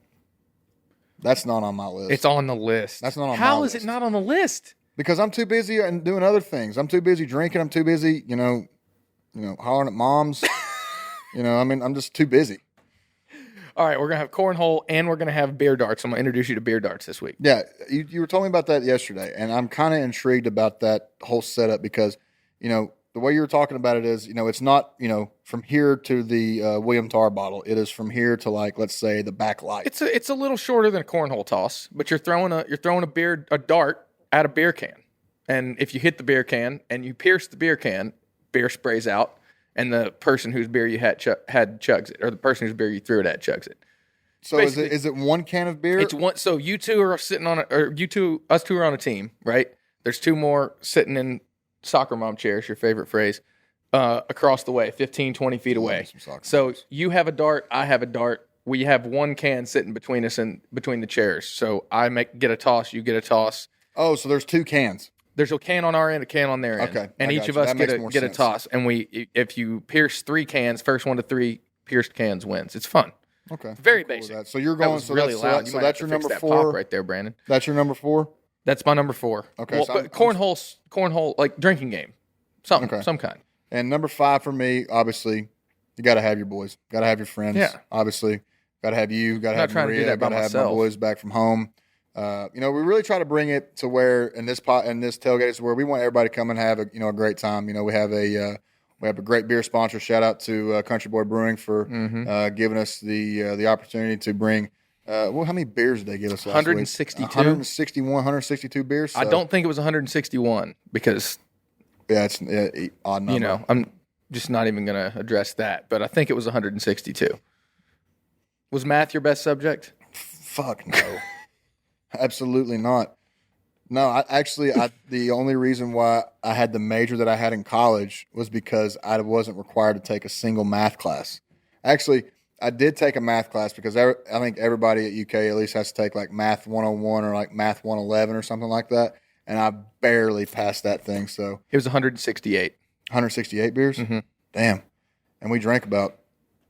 That's not on my list. It's on the list. That's not on my How is list. it not on the list? Because I'm too busy and doing other things. I'm too busy drinking. I'm too busy, hollering at moms. I'm just too busy. All right, we're gonna have cornhole and we're gonna have beer darts. I'm gonna introduce you to beer darts this week. Yeah, you were telling me about that yesterday, and I'm kind of intrigued about that whole setup because, the way you were talking about it is, it's not, from here to the William Tarr bottle. It is from here to let's say the back light. It's a little shorter than a cornhole toss, but you're throwing a dart at a beer can, and if you hit the beer can and you pierce the beer can, beer sprays out, and the person whose beer you had chugs it, or the person whose beer you threw it at chugs it. So is it one can of beer? It's one. So you two are sitting on us two are on a team, right? There's 2 more sitting in soccer mom chairs, your favorite phrase, across the way, 15, 20 feet away. So you have a dart, I have a dart. We have 1 can sitting between us and between the chairs. So I get a toss, you get a toss. Oh, so there's 2 cans. There's a can on our end, a can on their end. Okay, And I each got of you. us That makes more get a sense. toss. And if you pierce 3 cans, first 1 to 3 pierced cans wins. It's fun. Okay, Very I'm cool with basic. that. So you're That going. was So really that's, loud. so that's your number that 4 pop right there, Brandon. That's your number 4. That's my number 4. Okay, Well, so but cornhole, like drinking game, some kind. And number 5 for me, obviously, you got to have your boys. Got to have your friends. Yeah. Obviously, got to have you. Got to I'm not have trying to do Maria. that by Got to have my myself. boys back from home. We really try to bring it to where in this tailgate is where we want everybody to come and have a great time. We have a great beer sponsor. Shout out to Country Boy Brewing for giving us the opportunity to bring. How many beers did they give us last 162. week? 161, 162 beers. So, I don't think it was 161 because Yeah, it's odd number. I'm just not even going to address that. But I think it was 162. Was math your best subject? Fuck no. Absolutely not. No, the only reason why I had the major that I had in college was because I wasn't required to take a single math class. Actually, I did take a math class because I think everybody at UK at least has to take like Math 101 or like Math 111 or something like that. And I barely passed that thing. So It was 168. 168 beers? Mm-hmm. Damn. And we drank about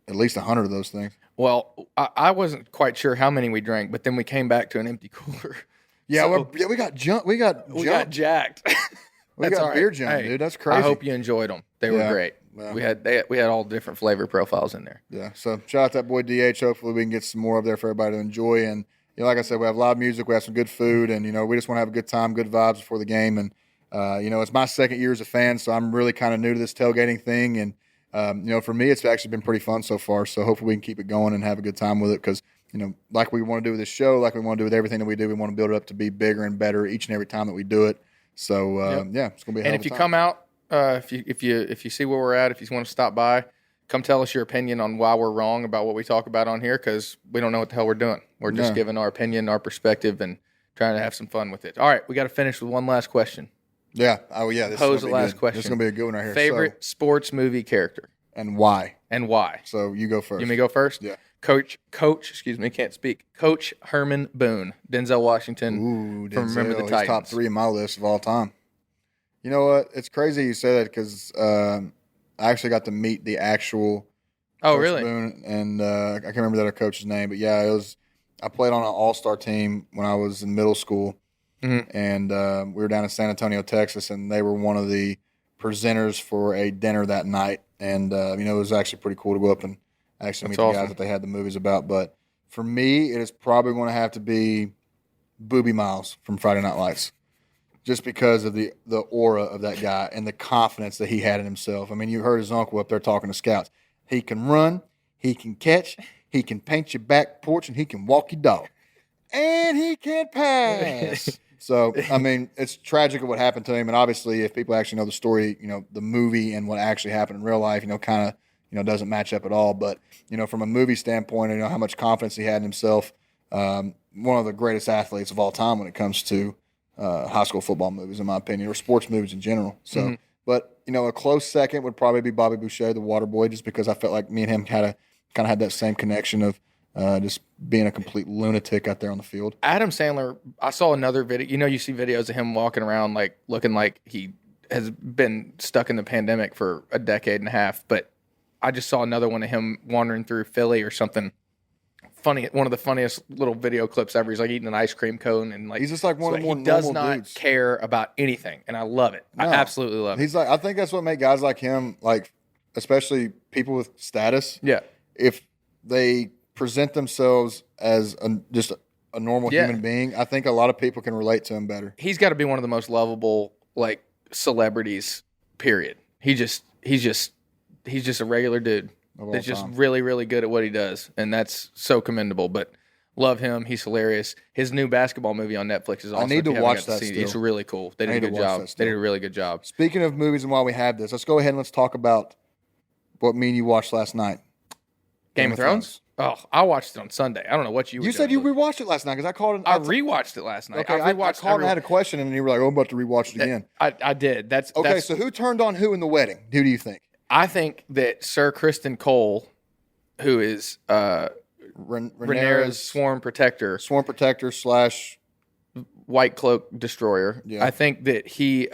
at least 100 of those things. Well, I wasn't quite sure how many we drank, but then we came back to an empty cooler. Yeah, So- we got jumped. We got jacked. We That's got all right. beer jump, Hey, dude. That's crazy. I hope you enjoyed them. They were Yeah. great. Yeah. We had all different flavor profiles in there. Yeah. So shout out that boy DH. Hopefully we can get some more up there for everybody to enjoy. And like I said, we have live music, we have some good food, and we just want to have a good time, good vibes before the game. And it's my second year as a fan, so I'm really kind of new to this tailgating thing. And for me, it's actually been pretty fun so far. So hopefully we can keep it going and have a good time with it, because like we want to do with this show, like we want to do with everything that we do, we want to build it up to be bigger and better each and every time that we do it. So it's gonna be a hell of a time. And if you come out, if you see where we're at, if you want to stop by, come tell us your opinion on why we're wrong about what we talk about on here, because we don't know what the hell we're doing. We're just giving our opinion, our perspective, and trying to have some fun with it. All right, we got to finish with one last question. Yeah. Oh, yeah. This Pose is the last question. This is going to be a good one right here. Favorite sports movie character. And why? So you go first. You may go first? Yeah. Coach, excuse me, can't speak. Coach Herman Boone, Denzel Washington from Remember the Titans. He's top 3 in my list of all time. You know what? It's crazy you say that, because I actually got to meet the actual Coach really? Boone, and I can't remember that coach's name, but yeah, I played on an all-star team when I was in middle school, and we were down in San Antonio, Texas, and they were one of the presenters for a dinner that night, and it was actually pretty cool to go up and actually meet the guys that they had the movies about. But for me, it is probably going to have to be Booby Miles from Friday Night Lights, just because of the aura of that guy and the confidence that he had in himself. I mean, you heard his uncle up there talking to scouts. He can run, he can catch, he can paint your back porch, and he can walk your dog. And he can pass. So, I mean, it's tragic of what happened to him. And obviously, if people actually know the story, the movie and what actually happened in real life, kind of, doesn't match up at all. But, from a movie standpoint, how much confidence he had in himself, one of the greatest athletes of all time when it comes to high school football movies, in my opinion, or sports movies in general. So, but, a close second would probably be Bobby Boucher, the water boy, just because I felt like me and him kind of had that same connection of just being a complete lunatic out there on the field. Adam Sandler, I saw another video. You see videos of him walking around like looking like he has been stuck in the pandemic for a decade and a half. But I just saw another one of him wandering through Philly or something. Funny, one of the funniest little video clips ever. He's like eating an ice cream cone, and like he's just like one of the more normal dudes. He does not dudes. care about anything, and I love it. No. I absolutely love it. He's like, I think that's what makes guys like him, like especially people with status. Yeah, if they present themselves as just a normal human being, I think a lot of people can relate to him better. He's got to be one of the most lovable like celebrities. Period. He's just a regular dude. That's just really, really good at what he does, and that's so commendable. But love him. He's hilarious. His new basketball movie on Netflix is awesome. I need to watch that still. It's really cool. They did a good job. They did a really good job. Speaking of movies, and while we have this, let's go ahead and let's talk about what me and you watched last night. Game of Thrones? Oh, I watched it on Sunday. I don't know what you were doing. You said you rewatched it last night, because I called it. I rewatched it last night. Okay, I called and had a question, and you were like, "Oh, I'm about to rewatch it again." I did. That's so who turned on who in the wedding? Who do you think? I think that Sir Kristen Cole, who is Rhaenyra's sworn protector / White Cloak destroyer. Yeah. I think that he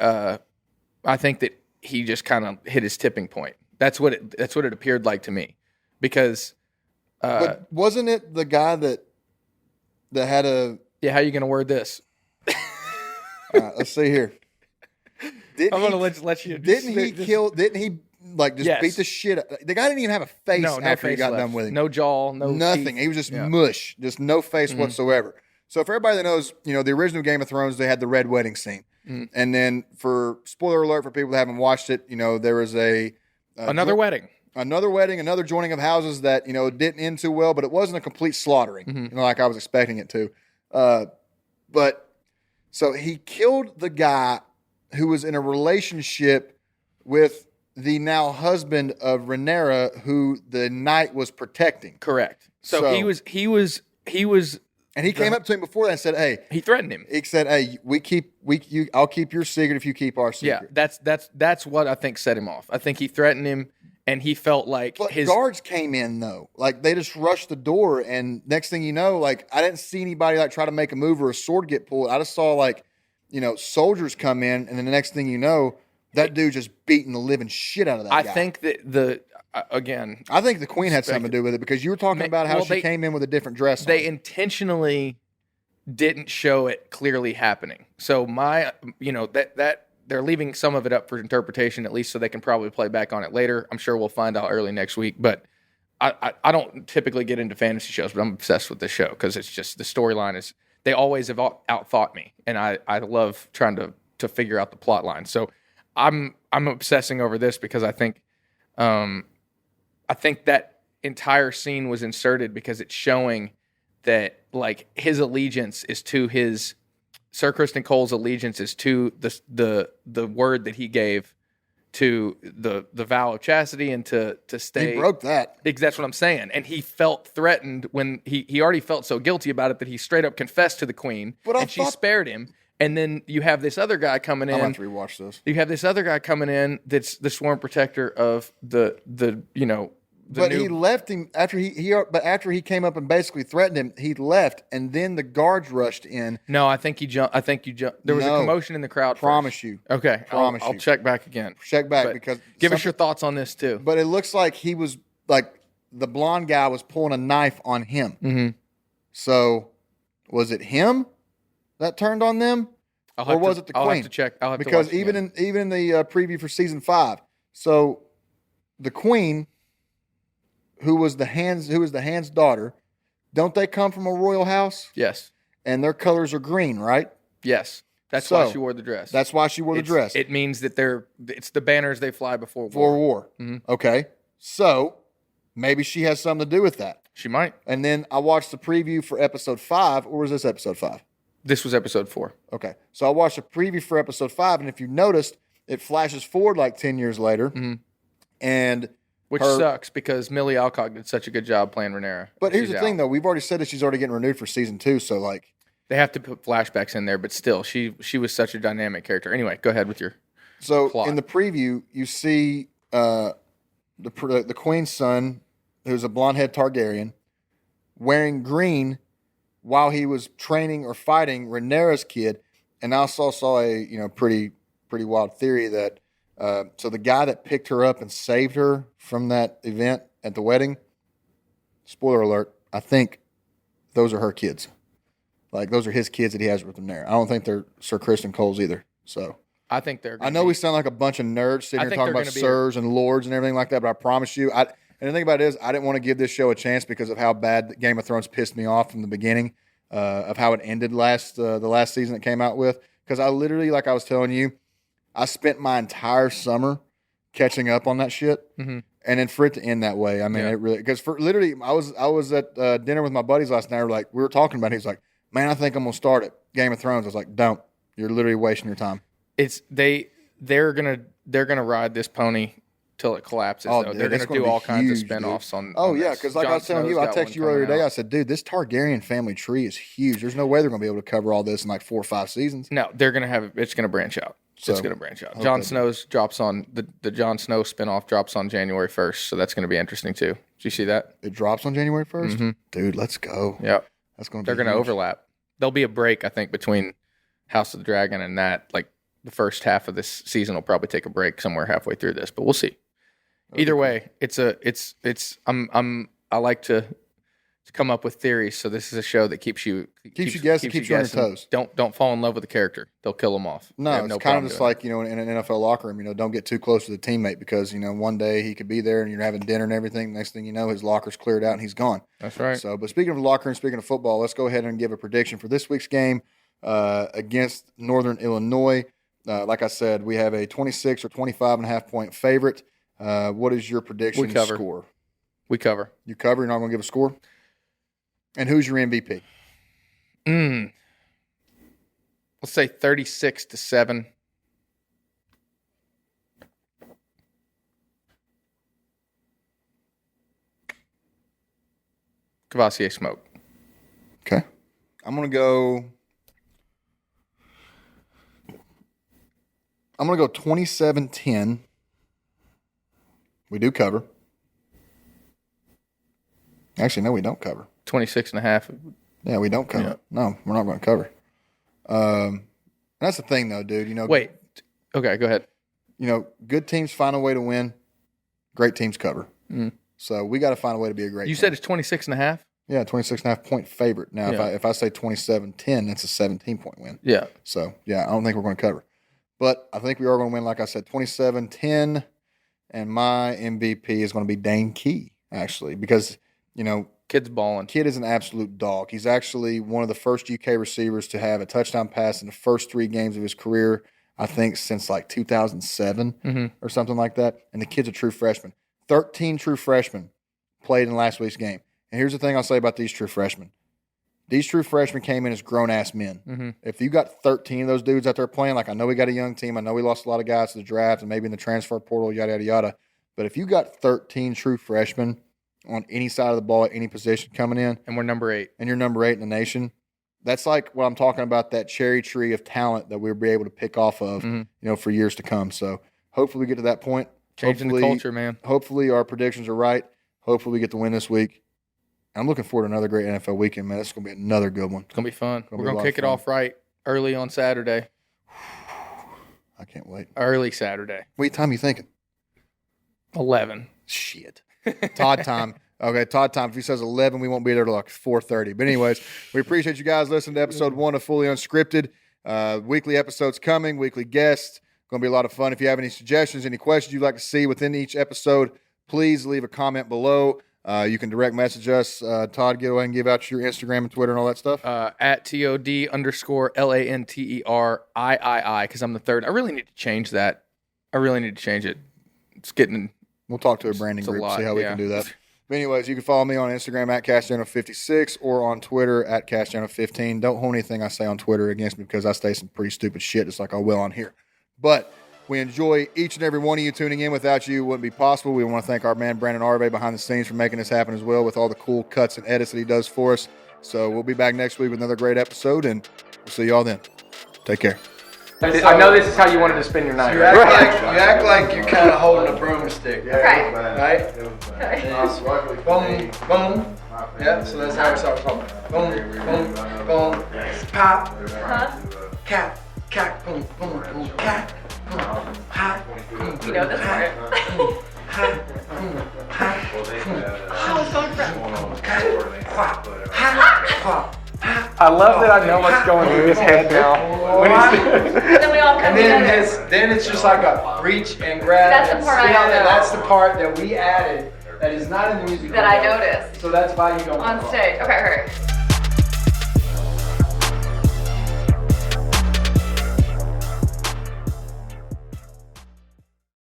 just kind of hit his tipping point. That's what it appeared like to me, because. But wasn't it the guy that had a? Yeah, how are you going to word this? All right, let's see here. I'm going to let you. Didn't he beat the shit out? The guy didn't even have a face after he got done with him. No jaw, no nothing. Teeth. He was just mush, just no face whatsoever. So for everybody that knows, the original Game of Thrones, they had the red wedding scene, and then for spoiler alert for people that haven't watched it, there was another wedding. Another wedding, another joining of houses that, didn't end too well, but it wasn't a complete slaughtering, like I was expecting it to. But so he killed the guy who was in a relationship with the now husband of Rhaenyra, who the knight was protecting. Correct. So he was. And he came up to him before that and said, "Hey." He threatened him. He said, "Hey, I'll keep your secret if you keep our secret." Yeah, that's what I think set him off. I think he threatened him. And he felt like his guards came in, though. Like, they just rushed the door, and next thing you know, like, I didn't see anybody like try to make a move or a sword get pulled. I just saw soldiers come in, and then the next thing you know, that dude just beating the living shit out of that guy. I think that I think the queen had something to do with it, because you were talking about how she came in with a different dress. They intentionally didn't show it clearly happening. So that. They're leaving some of it up for interpretation, at least so they can probably play back on it later. I'm sure we'll find out early next week. But I don't typically get into fantasy shows, but I'm obsessed with this show because it's just the storyline is they always have outthought me, and I love trying to figure out the plot line. So I'm obsessing over this because I think that entire scene was inserted because it's showing that like his allegiance is to his Sir Kristen Cole's allegiance is to the word that he gave to the vow of chastity and to stay. He broke that. That's what I'm saying. And he felt threatened when he already felt so guilty about it that he straight up confessed to the queen, and she spared him. And then you have this other guy coming in. I'm going to rewatch this. You have this other guy coming in that's the sworn protector of the he left him after after he came up and basically threatened him, he left, and then the guards rushed in. No, I think he jumped. There was a commotion in the crowd. Promise you. Okay, I'll check back again. Check back because give us your thoughts on this too. But it looks like he was like the blonde guy was pulling a knife on him. Mm-hmm. So was it him that turned on them, or was it the queen? I'll have to check. Because even in the preview for season 5, so the queen. Who was the Hand's daughter? Don't they come from a royal house? Yes. And their colors are green, right? Yes. That's why she wore the dress. That's why she wore the dress. It means that it's the banners they fly before war. Mm-hmm. Okay. So maybe she has something to do with that. She might. And then I watched the preview for episode 5, or was this episode 5? This was episode 4. Okay. So I watched the preview for episode 5, and if you noticed, it flashes forward like 10 years later. Mm-hmm. And which sucks because Millie Alcock did such a good job playing Rhaenyra. But here's the thing, though. We've already said that she's already getting renewed for season 2, so like they have to put flashbacks in there, but still, she was such a dynamic character. Anyway, go ahead with your plot. In the preview, you see the queen's son, who's a blonde-haired Targaryen, wearing green while he was training or fighting Rhaenyra's kid, and I also saw a pretty wild theory that. So the guy that picked her up and saved her from that event at the wedding, spoiler alert, I think those are her kids. Like, those are his kids that he has with him there. I don't think they're Sir Kristen Cole's either. So I think they're. I know we sound like a bunch of nerds sitting here talking about sirs and lords and everything like that, but I promise you, and the thing about it is, I didn't want to give this show a chance because of how bad Game of Thrones pissed me off from the beginning, of how it ended the last season it came out with. Because I literally, like I was telling you, I spent my entire summer catching up on that shit, mm-hmm. and then for it to end that way, I mean, it really because for literally, I was at dinner with my buddies last night. We were talking about it. He's like, "Man, I think I'm gonna start it, Game of Thrones." I was like, "Don't! You're literally wasting your time." They're gonna ride this pony till it collapses. Oh, though. Dude, they're gonna do all kinds of spinoffs on. Oh yeah, because like I was telling you, I texted you earlier today. I said, "Dude, this Targaryen family tree is huge. There's no way they're gonna be able to cover all this in like 4 or 5 seasons." No, they're gonna have it's gonna branch out. So, it's going to branch out. Jon Snow's drops on the Jon Snow spinoff drops on January 1st, so that's going to be interesting too. Did you see that? It drops on January 1st? Mm-hmm. Dude, let's go. Yeah. That's going to be They're going to overlap. There'll be a break, I think, between House of the Dragon and that. Like the first half of this season will probably take a break somewhere halfway through this, but we'll see. Either way, I like to come up with theories, so this is a show that keeps you guessing, keeps you on your toes. Don't fall in love with the character; they'll kill them off. No, it's kind of just like in an NFL locker room. Don't get too close to the teammate because one day he could be there and you're having dinner and everything. Next thing you know, his locker's cleared out and he's gone. That's right. So, but speaking of locker room, speaking of football, let's go ahead and give a prediction for this week's game against Northern Illinois. Like I said, we have a 26 or 25.5 point favorite. What is your prediction score? We cover. You cover. You're not going to give a score. And who's your MVP? Let's say 36-7. Cavassier smoke. Okay. I'm going to go 27-10. We do cover. Actually, no, we don't cover. 26.5. Yeah, we don't cover. Yeah. No, we're not going to cover. That's the thing, though, dude. Wait. Okay, go ahead. Good teams find a way to win. Great teams cover. Mm. So we got to find a way to be a great team. You said it's 26.5? Yeah, 26.5 point favorite. Now, if I say 27-10, that's a 17-point win. Yeah. So, yeah, I don't think we're going to cover. But I think we are going to win, like I said, 27-10. And my MVP is going to be Dane Key. actually, because, Kid's balling. Kid is an absolute dog. He's actually one of the first UK receivers to have a touchdown pass in the first 3 games of his career, I think since like 2007 or something like that. And the kid's a true freshman. 13 true freshmen played in last week's game. And here's the thing I'll say about these true freshmen. These true freshmen came in as grown-ass men. If you got 13 of those dudes out there playing, like I know we got a young team. I know we lost a lot of guys to the draft and maybe in the transfer portal, yada, yada, yada. But if you got 13 true freshmen on any side of the ball at any position coming in. And we're number 8. And you're number 8 in the nation. That's like what I'm talking about, that cherry tree of talent that we'll be able to pick off of, for years to come. So hopefully we get to that point. Changing the culture, man. Hopefully our predictions are right. Hopefully we get the win this week. I'm looking forward to another great NFL weekend, man. It's going to be another good one. It's going to be fun. We're going to kick it off right early on Saturday. I can't wait. Early Saturday. What time are you thinking? 11. Shit. Todd time. Okay, Todd time. If he says 11, we won't be there till like 4:30. But anyways, we appreciate you guys listening to episode 1 of Fully Unscripted. Weekly episodes coming, weekly guests. Going to be a lot of fun. If you have any suggestions, any questions you'd like to see within each episode, please leave a comment below. You can direct message us. Todd, go ahead and give out your Instagram and Twitter and all that stuff. At TOD_LANTERIII, because I'm the third. I really need to change that. I really need to change it. It's getting... We'll talk to a branding group, see how we can do that. But anyways, you can follow me on Instagram at CashChannel56 or on Twitter at CashChannel15. Don't hold anything I say on Twitter against me because I say some pretty stupid shit just like I will on here. But we enjoy each and every one of you tuning in. Without you, it wouldn't be possible. We want to thank our man Brandon Arve behind the scenes for making this happen as well with all the cool cuts and edits that he does for us. So we'll be back next week with another great episode, and we'll see y'all then. Take care. I know this is how you wanted to spend your night. You act like you're kind of holding a broomstick. Okay. Right? Okay. Boom, boom. Yeah, so that's how we start talking. Boom, boom, boom. Pop. Cat. Cat. Boom, boom, boom. Cat. Boom. Hot. You know this part. Oh, so incredible. I love that I know what's going through his head now. Then we all come together. Then it's just like a reach and grab. That's the part I don't know. That's the part that we added that is not in the music That I noticed. So that's why you don't On stage. Okay, hurry.